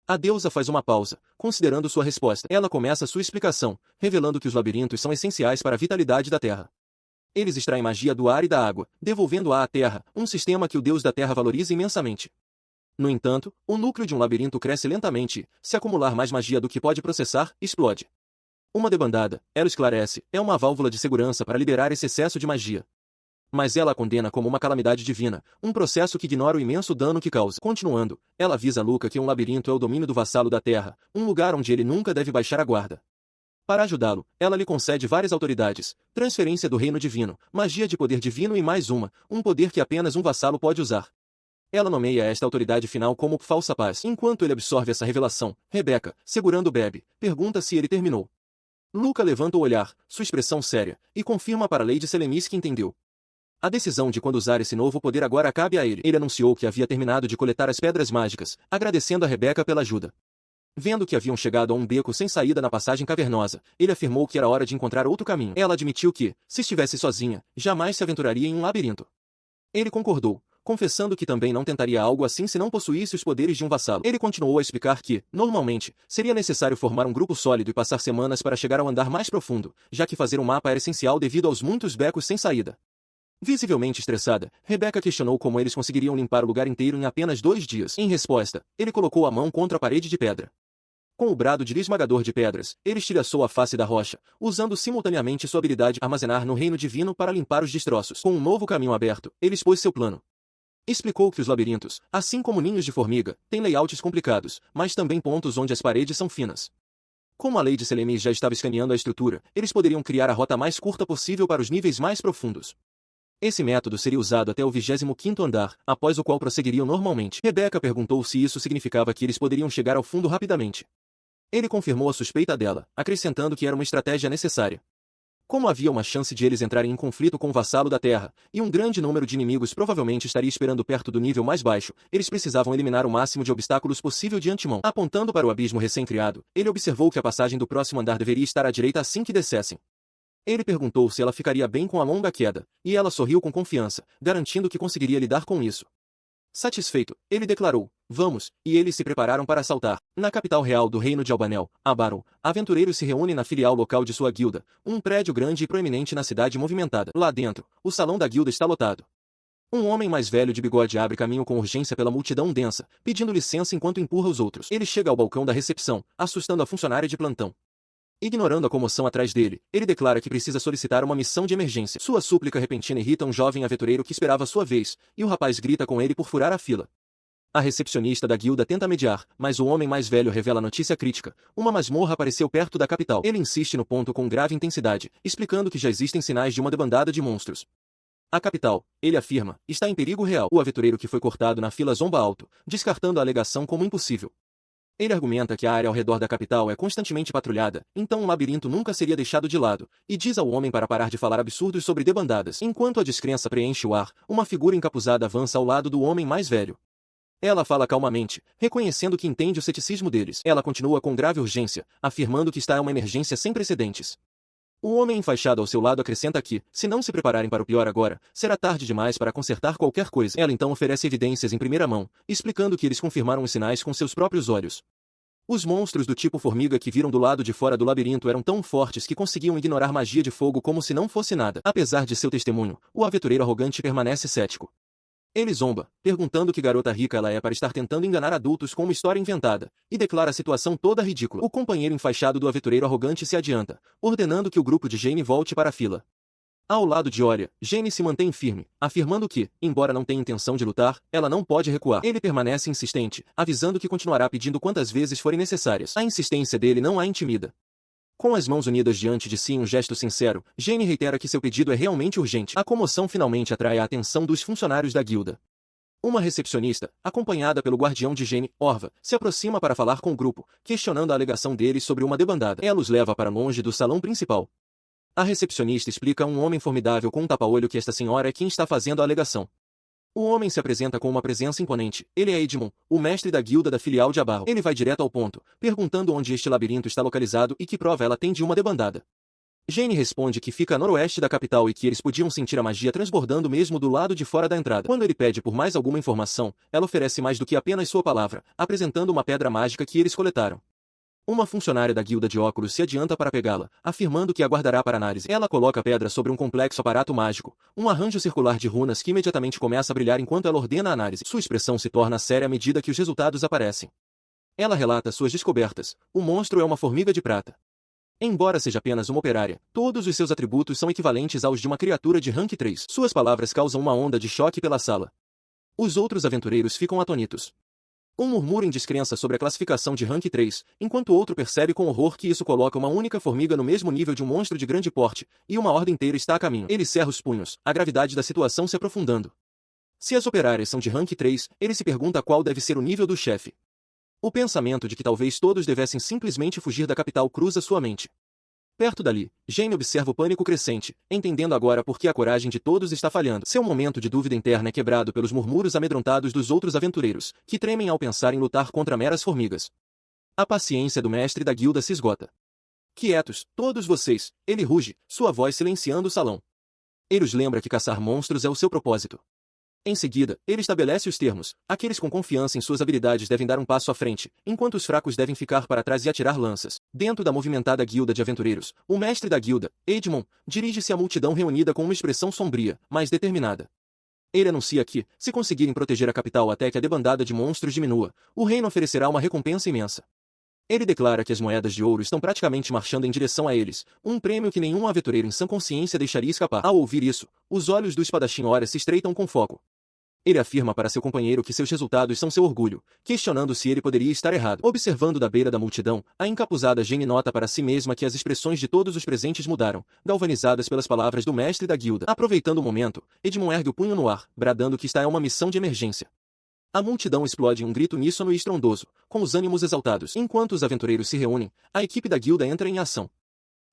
A deusa faz uma pausa, considerando sua resposta. Ela começa sua explicação, revelando que os labirintos são essenciais para a vitalidade da terra. Eles extraem magia do ar e da água, devolvendo-a à terra, um sistema que o Deus da Terra valoriza imensamente. No entanto, o núcleo de um labirinto cresce lentamente e, se acumular mais magia do que pode processar, explode. Uma debandada, ela esclarece, é uma válvula de segurança para liberar esse excesso de magia. Mas ela a condena como uma calamidade divina, um processo que ignora o imenso dano que causa. Continuando, ela avisa Luca que um labirinto é o domínio do vassalo da Terra, um lugar onde ele nunca deve baixar a guarda. Para ajudá-lo, ela lhe concede várias autoridades, transferência do reino divino, magia de poder divino e mais um poder que apenas um vassalo pode usar. Ela nomeia esta autoridade final como Falsa Paz. Enquanto ele absorve essa revelação, Rebecca, segurando o bebê, pergunta se ele terminou. Luca levanta o olhar, sua expressão séria, e confirma para Lady Selemis que entendeu. A decisão de quando usar esse novo poder agora cabe a ele. Ele anunciou que havia terminado de coletar as pedras mágicas, agradecendo a Rebecca pela ajuda. Vendo que haviam chegado a um beco sem saída na passagem cavernosa, ele afirmou que era hora de encontrar outro caminho. Ela admitiu que, se estivesse sozinha, jamais se aventuraria em um labirinto. Ele concordou, confessando que também não tentaria algo assim se não possuísse os poderes de um vassalo. Ele continuou a explicar que, normalmente, seria necessário formar um grupo sólido e passar semanas para chegar ao andar mais profundo, já que fazer um mapa era essencial devido aos muitos becos sem saída. Visivelmente estressada, Rebecca questionou como eles conseguiriam limpar o lugar inteiro em apenas 2 dias. Em resposta, ele colocou a mão contra a parede de pedra. Com o brado de esmagador de pedras, ele estilhaçou a face da rocha, usando simultaneamente sua habilidade armazenar no reino divino para limpar os destroços. Com um novo caminho aberto, ele expôs seu plano. Explicou que os labirintos, assim como ninhos de formiga, têm layouts complicados, mas também pontos onde as paredes são finas. Como a lei de Selemis já estava escaneando a estrutura, eles poderiam criar a rota mais curta possível para os níveis mais profundos. Esse método seria usado até o 25º andar, após o qual prosseguiriam normalmente. Rebecca perguntou se isso significava que eles poderiam chegar ao fundo rapidamente. Ele confirmou a suspeita dela, acrescentando que era uma estratégia necessária. Como havia uma chance de eles entrarem em conflito com o vassalo da Terra, e um grande número de inimigos provavelmente estaria esperando perto do nível mais baixo, eles precisavam eliminar o máximo de obstáculos possível de antemão. Apontando para o abismo recém-criado, ele observou que a passagem do próximo andar deveria estar à direita assim que descessem. Ele perguntou se ela ficaria bem com a longa queda, e ela sorriu com confiança, garantindo que conseguiria lidar com isso. Satisfeito, ele declarou, vamos, e eles se prepararam para assaltar. Na capital real do reino de Albanel, Abaron, aventureiros se reúnem na filial local de sua guilda, um prédio grande e proeminente na cidade movimentada. Lá dentro, o salão da guilda está lotado. Um homem mais velho de bigode abre caminho com urgência pela multidão densa, pedindo licença enquanto empurra os outros. Ele chega ao balcão da recepção, assustando a funcionária de plantão. Ignorando a comoção atrás dele, ele declara que precisa solicitar uma missão de emergência. Sua súplica repentina irrita um jovem aventureiro que esperava sua vez, e o rapaz grita com ele por furar a fila. A recepcionista da guilda tenta mediar, mas o homem mais velho revela a notícia crítica. Uma masmorra apareceu perto da capital. Ele insiste no ponto com grave intensidade, explicando que já existem sinais de uma debandada de monstros. A capital, ele afirma, está em perigo real. O aventureiro que foi cortado na fila zomba alto, descartando a alegação como impossível. Ele argumenta que a área ao redor da capital é constantemente patrulhada, então um labirinto nunca seria deixado de lado, e diz ao homem para parar de falar absurdos sobre debandadas. Enquanto a descrença preenche o ar, uma figura encapuzada avança ao lado do homem mais velho. Ela fala calmamente, reconhecendo que entende o ceticismo deles. Ela continua com grave urgência, afirmando que está em uma emergência sem precedentes. O homem enfaixado ao seu lado acrescenta que, se não se prepararem para o pior agora, será tarde demais para consertar qualquer coisa. Ela então oferece evidências em primeira mão, explicando que eles confirmaram os sinais com seus próprios olhos. Os monstros do tipo formiga que viram do lado de fora do labirinto eram tão fortes que conseguiam ignorar magia de fogo como se não fosse nada. Apesar de seu testemunho, o aventureiro arrogante permanece cético. Ele zomba, perguntando que garota rica ela é para estar tentando enganar adultos com uma história inventada, e declara a situação toda ridícula. O companheiro enfaixado do aventureiro arrogante se adianta, ordenando que o grupo de Jane volte para a fila. Ao lado de Oria, Jane se mantém firme, afirmando que, embora não tenha intenção de lutar, ela não pode recuar. Ele permanece insistente, avisando que continuará pedindo quantas vezes forem necessárias. A insistência dele não a intimida. Com as mãos unidas diante de si em um gesto sincero, Jane reitera que seu pedido é realmente urgente. A comoção finalmente atrai a atenção dos funcionários da guilda. Uma recepcionista, acompanhada pelo guardião de Jane, Orva, se aproxima para falar com o grupo, questionando a alegação deles sobre uma debandada. Ela os leva para longe do salão principal. A recepcionista explica a um homem formidável com um tapa-olho que esta senhora é quem está fazendo a alegação. O homem se apresenta com uma presença imponente. Ele é Edmund, o mestre da guilda da filial de Abarro. Ele vai direto ao ponto, perguntando onde este labirinto está localizado e que prova ela tem de uma debandada. Jane responde que fica a noroeste da capital e que eles podiam sentir a magia transbordando mesmo do lado de fora da entrada. Quando ele pede por mais alguma informação, ela oferece mais do que apenas sua palavra, apresentando uma pedra mágica que eles coletaram. Uma funcionária da guilda de óculos se adianta para pegá-la, afirmando que aguardará para análise. Ela coloca a pedra sobre um complexo aparato mágico, um arranjo circular de runas que imediatamente começa a brilhar enquanto ela ordena a análise. Sua expressão se torna séria à medida que os resultados aparecem. Ela relata suas descobertas. O monstro é uma formiga de prata. Embora seja apenas uma operária, todos os seus atributos são equivalentes aos de uma criatura de rank 3. Suas palavras causam uma onda de choque pela sala. Os outros aventureiros ficam atônitos. Um murmura em descrença sobre a classificação de rank 3, enquanto outro percebe com horror que isso coloca uma única formiga no mesmo nível de um monstro de grande porte, e uma horda inteira está a caminho. Ele cerra os punhos, a gravidade da situação se aprofundando. Se as operárias são de rank 3, ele se pergunta qual deve ser o nível do chefe. O pensamento de que talvez todos devessem simplesmente fugir da capital cruza sua mente. Perto dali, Jane observa o pânico crescente, entendendo agora por que a coragem de todos está falhando. Seu momento de dúvida interna é quebrado pelos murmúrios amedrontados dos outros aventureiros, que tremem ao pensar em lutar contra meras formigas. A paciência do mestre da guilda se esgota. Quietos, todos vocês, ele ruge, sua voz silenciando o salão. Ele os lembra que caçar monstros é o seu propósito. Em seguida, ele estabelece os termos. Aqueles com confiança em suas habilidades devem dar um passo à frente, enquanto os fracos devem ficar para trás e atirar lanças. Dentro da movimentada guilda de aventureiros, o mestre da guilda, Edmund, dirige-se à multidão reunida com uma expressão sombria, mas determinada. Ele anuncia que, se conseguirem proteger a capital até que a debandada de monstros diminua, o reino oferecerá uma recompensa imensa. Ele declara que as moedas de ouro estão praticamente marchando em direção a eles, um prêmio que nenhum aventureiro em sã consciência deixaria escapar. Ao ouvir isso, os olhos do espadachim Ora se estreitam com foco. Ele afirma para seu companheiro que seus resultados são seu orgulho, questionando se ele poderia estar errado. Observando da beira da multidão, a encapuzada Jenny nota para si mesma que as expressões de todos os presentes mudaram, galvanizadas pelas palavras do mestre da guilda. Aproveitando o momento, Edmund ergue o punho no ar, bradando que está em uma missão de emergência. A multidão explode em um grito uníssono e estrondoso, com os ânimos exaltados. Enquanto os aventureiros se reúnem, a equipe da guilda entra em ação.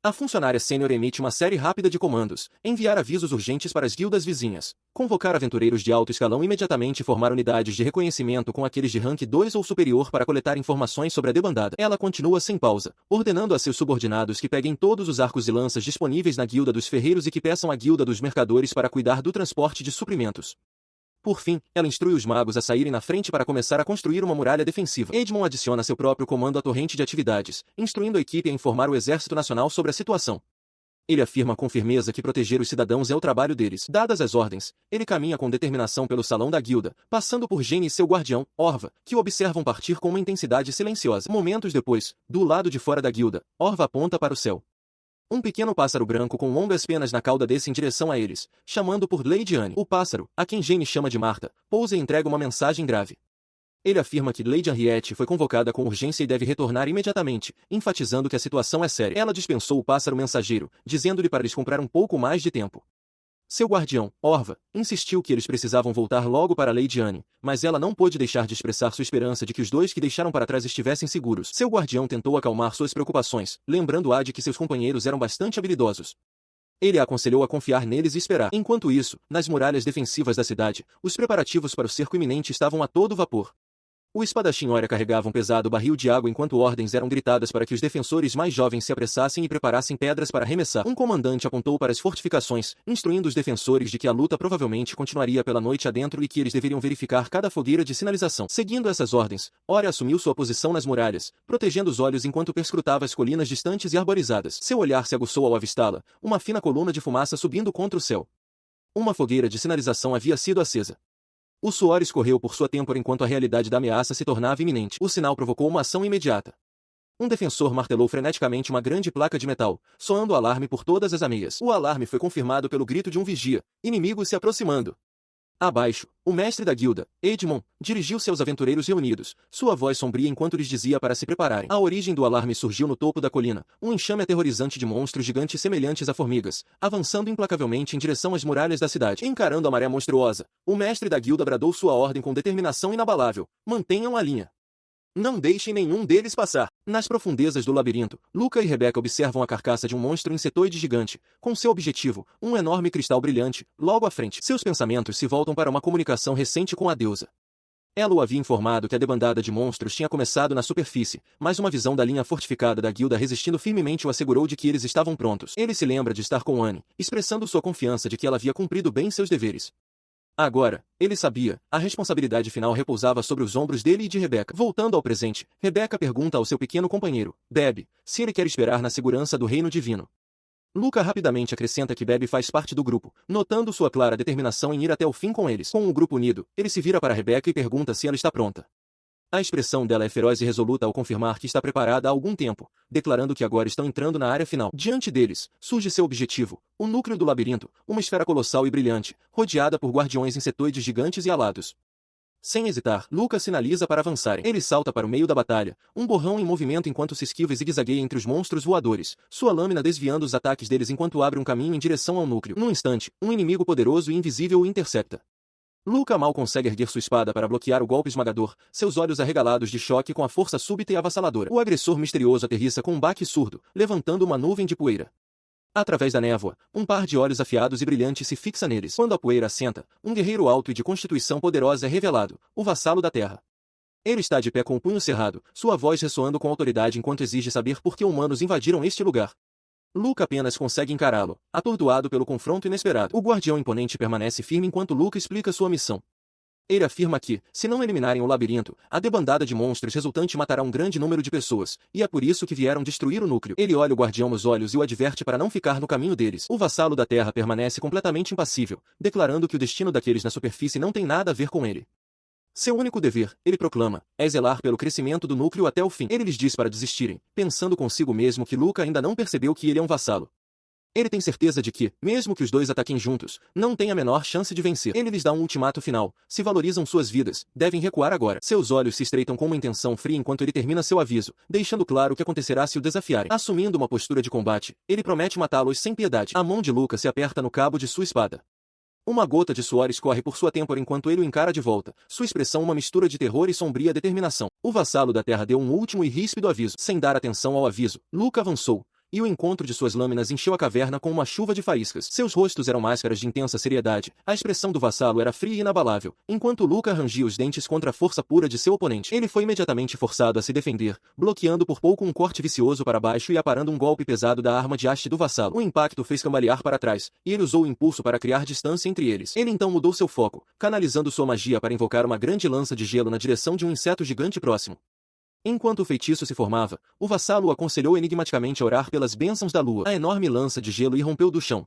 A funcionária sênior emite uma série rápida de comandos: enviar avisos urgentes para as guildas vizinhas, convocar aventureiros de alto escalão imediatamente e formar unidades de reconhecimento com aqueles de rank 2 ou superior para coletar informações sobre a debandada. Ela continua sem pausa, ordenando a seus subordinados que peguem todos os arcos e lanças disponíveis na guilda dos ferreiros e que peçam à guilda dos mercadores para cuidar do transporte de suprimentos. Por fim, ela instrui os magos a saírem na frente para começar a construir uma muralha defensiva. Edmund adiciona seu próprio comando à torrente de atividades, instruindo a equipe a informar o Exército Nacional sobre a situação. Ele afirma com firmeza que proteger os cidadãos é o trabalho deles. Dadas as ordens, ele caminha com determinação pelo salão da guilda, passando por Jenny e seu guardião, Orva, que o observam partir com uma intensidade silenciosa. Momentos depois, do lado de fora da guilda, Orva aponta para o céu. Um pequeno pássaro branco com longas penas na cauda desce em direção a eles, chamando por Lady Anne. O pássaro, a quem Jane chama de Marta, pousa e entrega uma mensagem grave. Ele afirma que Lady Henriette foi convocada com urgência e deve retornar imediatamente, enfatizando que a situação é séria. Ela dispensou o pássaro mensageiro, dizendo-lhe para lhes comprar um pouco mais de tempo. Seu guardião, Orva, insistiu que eles precisavam voltar logo para Lady Anne, mas ela não pôde deixar de expressar sua esperança de que os dois que deixaram para trás estivessem seguros. Seu guardião tentou acalmar suas preocupações, lembrando-a de que seus companheiros eram bastante habilidosos. Ele a aconselhou a confiar neles e esperar. Enquanto isso, nas muralhas defensivas da cidade, os preparativos para o cerco iminente estavam a todo vapor. O espadachim Oria carregava um pesado barril de água enquanto ordens eram gritadas para que os defensores mais jovens se apressassem e preparassem pedras para arremessar. Um comandante apontou para as fortificações, instruindo os defensores de que a luta provavelmente continuaria pela noite adentro e que eles deveriam verificar cada fogueira de sinalização. Seguindo essas ordens, Oria assumiu sua posição nas muralhas, protegendo os olhos enquanto perscrutava as colinas distantes e arborizadas. Seu olhar se aguçou ao avistá-la, uma fina coluna de fumaça subindo contra o céu. Uma fogueira de sinalização havia sido acesa. O suor escorreu por sua têmpora enquanto a realidade da ameaça se tornava iminente. O sinal provocou uma ação imediata. Um defensor martelou freneticamente uma grande placa de metal, soando o alarme por todas as ameias. O alarme foi confirmado pelo grito de um vigia: inimigos se aproximando. Abaixo, o mestre da guilda, Edmund, dirigiu-se aos aventureiros reunidos, sua voz sombria enquanto lhes dizia para se prepararem. A origem do alarme surgiu no topo da colina, um enxame aterrorizante de monstros gigantes semelhantes a formigas, avançando implacavelmente em direção às muralhas da cidade. Encarando a maré monstruosa, o mestre da guilda bradou sua ordem com determinação inabalável: mantenham a linha. Não deixem nenhum deles passar. Nas profundezas do labirinto, Luca e Rebecca observam a carcaça de um monstro insetoide gigante, com seu objetivo, um enorme cristal brilhante, logo à frente. Seus pensamentos se voltam para uma comunicação recente com a deusa. Ela o havia informado que a debandada de monstros tinha começado na superfície, mas uma visão da linha fortificada da guilda resistindo firmemente o assegurou de que eles estavam prontos. Ele se lembra de estar com Anne, expressando sua confiança de que ela havia cumprido bem seus deveres. Agora, ele sabia, a responsabilidade final repousava sobre os ombros dele e de Rebecca. Voltando ao presente, Rebecca pergunta ao seu pequeno companheiro, Bebe, se ele quer esperar na segurança do reino divino. Luca rapidamente acrescenta que Bebe faz parte do grupo, notando sua clara determinação em ir até o fim com eles. Com o grupo unido, ele se vira para Rebecca e pergunta se ela está pronta. A expressão dela é feroz e resoluta ao confirmar que está preparada há algum tempo, declarando que agora estão entrando na área final. Diante deles, surge seu objetivo, o núcleo do labirinto, uma esfera colossal e brilhante, rodeada por guardiões insetoides gigantes e alados. Sem hesitar, Luca sinaliza para avançarem. Ele salta para o meio da batalha, um borrão em movimento enquanto se esquiva e zigue-zagueia entre os monstros voadores, sua lâmina desviando os ataques deles enquanto abre um caminho em direção ao núcleo. Num instante, um inimigo poderoso e invisível o intercepta. Luca mal consegue erguer sua espada para bloquear o golpe esmagador, seus olhos arregalados de choque com a força súbita e avassaladora. O agressor misterioso aterrissa com um baque surdo, levantando uma nuvem de poeira. Através da névoa, um par de olhos afiados e brilhantes se fixa neles. Quando a poeira assenta, um guerreiro alto e de constituição poderosa é revelado, o vassalo da terra. Ele está de pé com o punho cerrado, sua voz ressoando com autoridade enquanto exige saber por que humanos invadiram este lugar. Luca apenas consegue encará-lo, atordoado pelo confronto inesperado. O guardião imponente permanece firme enquanto Luca explica sua missão. Ele afirma que, se não eliminarem o labirinto, a debandada de monstros resultante matará um grande número de pessoas, e é por isso que vieram destruir o núcleo. Ele olha o guardião nos olhos e o adverte para não ficar no caminho deles. O vassalo da terra permanece completamente impassível, declarando que o destino daqueles na superfície não tem nada a ver com ele. Seu único dever, ele proclama, é zelar pelo crescimento do núcleo até o fim. Ele lhes diz para desistirem, pensando consigo mesmo que Luca ainda não percebeu que ele é um vassalo. Ele tem certeza de que, mesmo que os dois ataquem juntos, não tem a menor chance de vencer. Ele lhes dá um ultimato final. Se valorizam suas vidas, devem recuar agora. Seus olhos se estreitam com uma intenção fria enquanto ele termina seu aviso, deixando claro o que acontecerá se o desafiarem. Assumindo uma postura de combate, ele promete matá-los sem piedade. A mão de Luca se aperta no cabo de sua espada. Uma gota de suor escorre por sua têmpora enquanto ele o encara de volta, sua expressão uma mistura de terror e sombria determinação. O vassalo da terra deu um último e ríspido aviso. Sem dar atenção ao aviso, Luca avançou, e o encontro de suas lâminas encheu a caverna com uma chuva de faíscas. Seus rostos eram máscaras de intensa seriedade, a expressão do vassalo era fria e inabalável, enquanto Luca rangia os dentes contra a força pura de seu oponente. Ele foi imediatamente forçado a se defender, bloqueando por pouco um corte vicioso para baixo e aparando um golpe pesado da arma de haste do vassalo. O impacto fez cambalear para trás, e ele usou o impulso para criar distância entre eles. Ele então mudou seu foco, canalizando sua magia para invocar uma grande lança de gelo na direção de um inseto gigante próximo. Enquanto o feitiço se formava, o vassalo o aconselhou enigmaticamente a orar pelas bênçãos da lua. A enorme lança de gelo irrompeu do chão.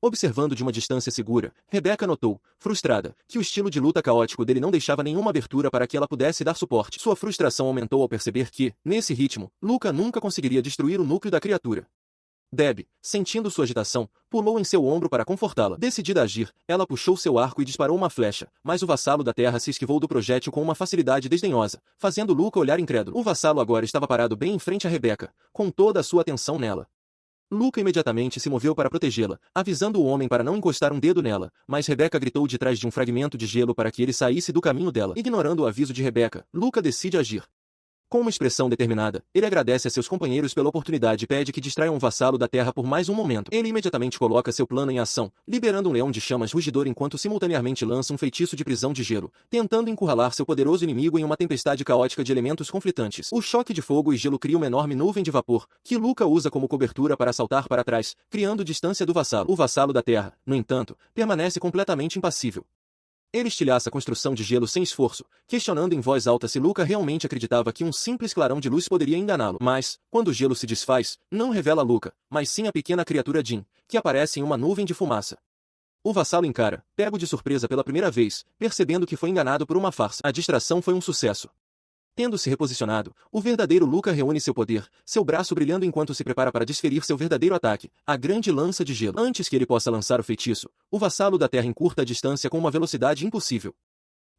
Observando de uma distância segura, Rebeca notou, frustrada, que o estilo de luta caótico dele não deixava nenhuma abertura para que ela pudesse dar suporte. Sua frustração aumentou ao perceber que, nesse ritmo, Luca nunca conseguiria destruir o núcleo da criatura. Deb, sentindo sua agitação, pulou em seu ombro para confortá-la. Decidida a agir, ela puxou seu arco e disparou uma flecha, mas o vassalo da terra se esquivou do projétil com uma facilidade desdenhosa, fazendo Luca olhar incrédulo. O vassalo agora estava parado bem em frente a Rebeca, com toda a sua atenção nela. Luca imediatamente se moveu para protegê-la, avisando o homem para não encostar um dedo nela, mas Rebeca gritou de trás de um fragmento de gelo para que ele saísse do caminho dela. Ignorando o aviso de Rebeca, Luca decide agir. Com uma expressão determinada, ele agradece a seus companheiros pela oportunidade e pede que distraiam o vassalo da terra por mais um momento. Ele imediatamente coloca seu plano em ação, liberando um leão de chamas rugidor enquanto simultaneamente lança um feitiço de prisão de gelo, tentando encurralar seu poderoso inimigo em uma tempestade caótica de elementos conflitantes. O choque de fogo e gelo cria uma enorme nuvem de vapor, que Luca usa como cobertura para saltar para trás, criando distância do vassalo. O vassalo da terra, no entanto, permanece completamente impassível. Ele estilhaça a construção de gelo sem esforço, questionando em voz alta se Luca realmente acreditava que um simples clarão de luz poderia enganá-lo. Mas, quando o gelo se desfaz, não revela Luca, mas sim a pequena criatura Jin, que aparece em uma nuvem de fumaça. O vassalo encara, pego de surpresa pela primeira vez, percebendo que foi enganado por uma farsa. A distração foi um sucesso. Tendo se reposicionado, o verdadeiro Luca reúne seu poder, seu braço brilhando enquanto se prepara para desferir seu verdadeiro ataque, a grande lança de gelo. Antes que ele possa lançar o feitiço, o vassalo da terra encurta a distância com uma velocidade impossível.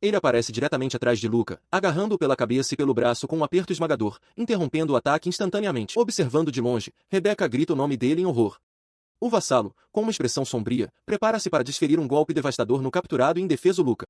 Ele aparece diretamente atrás de Luca, agarrando-o pela cabeça e pelo braço com um aperto esmagador, interrompendo o ataque instantaneamente. Observando de longe, Rebeca grita o nome dele em horror. O vassalo, com uma expressão sombria, prepara-se para desferir um golpe devastador no capturado e indefeso Luca.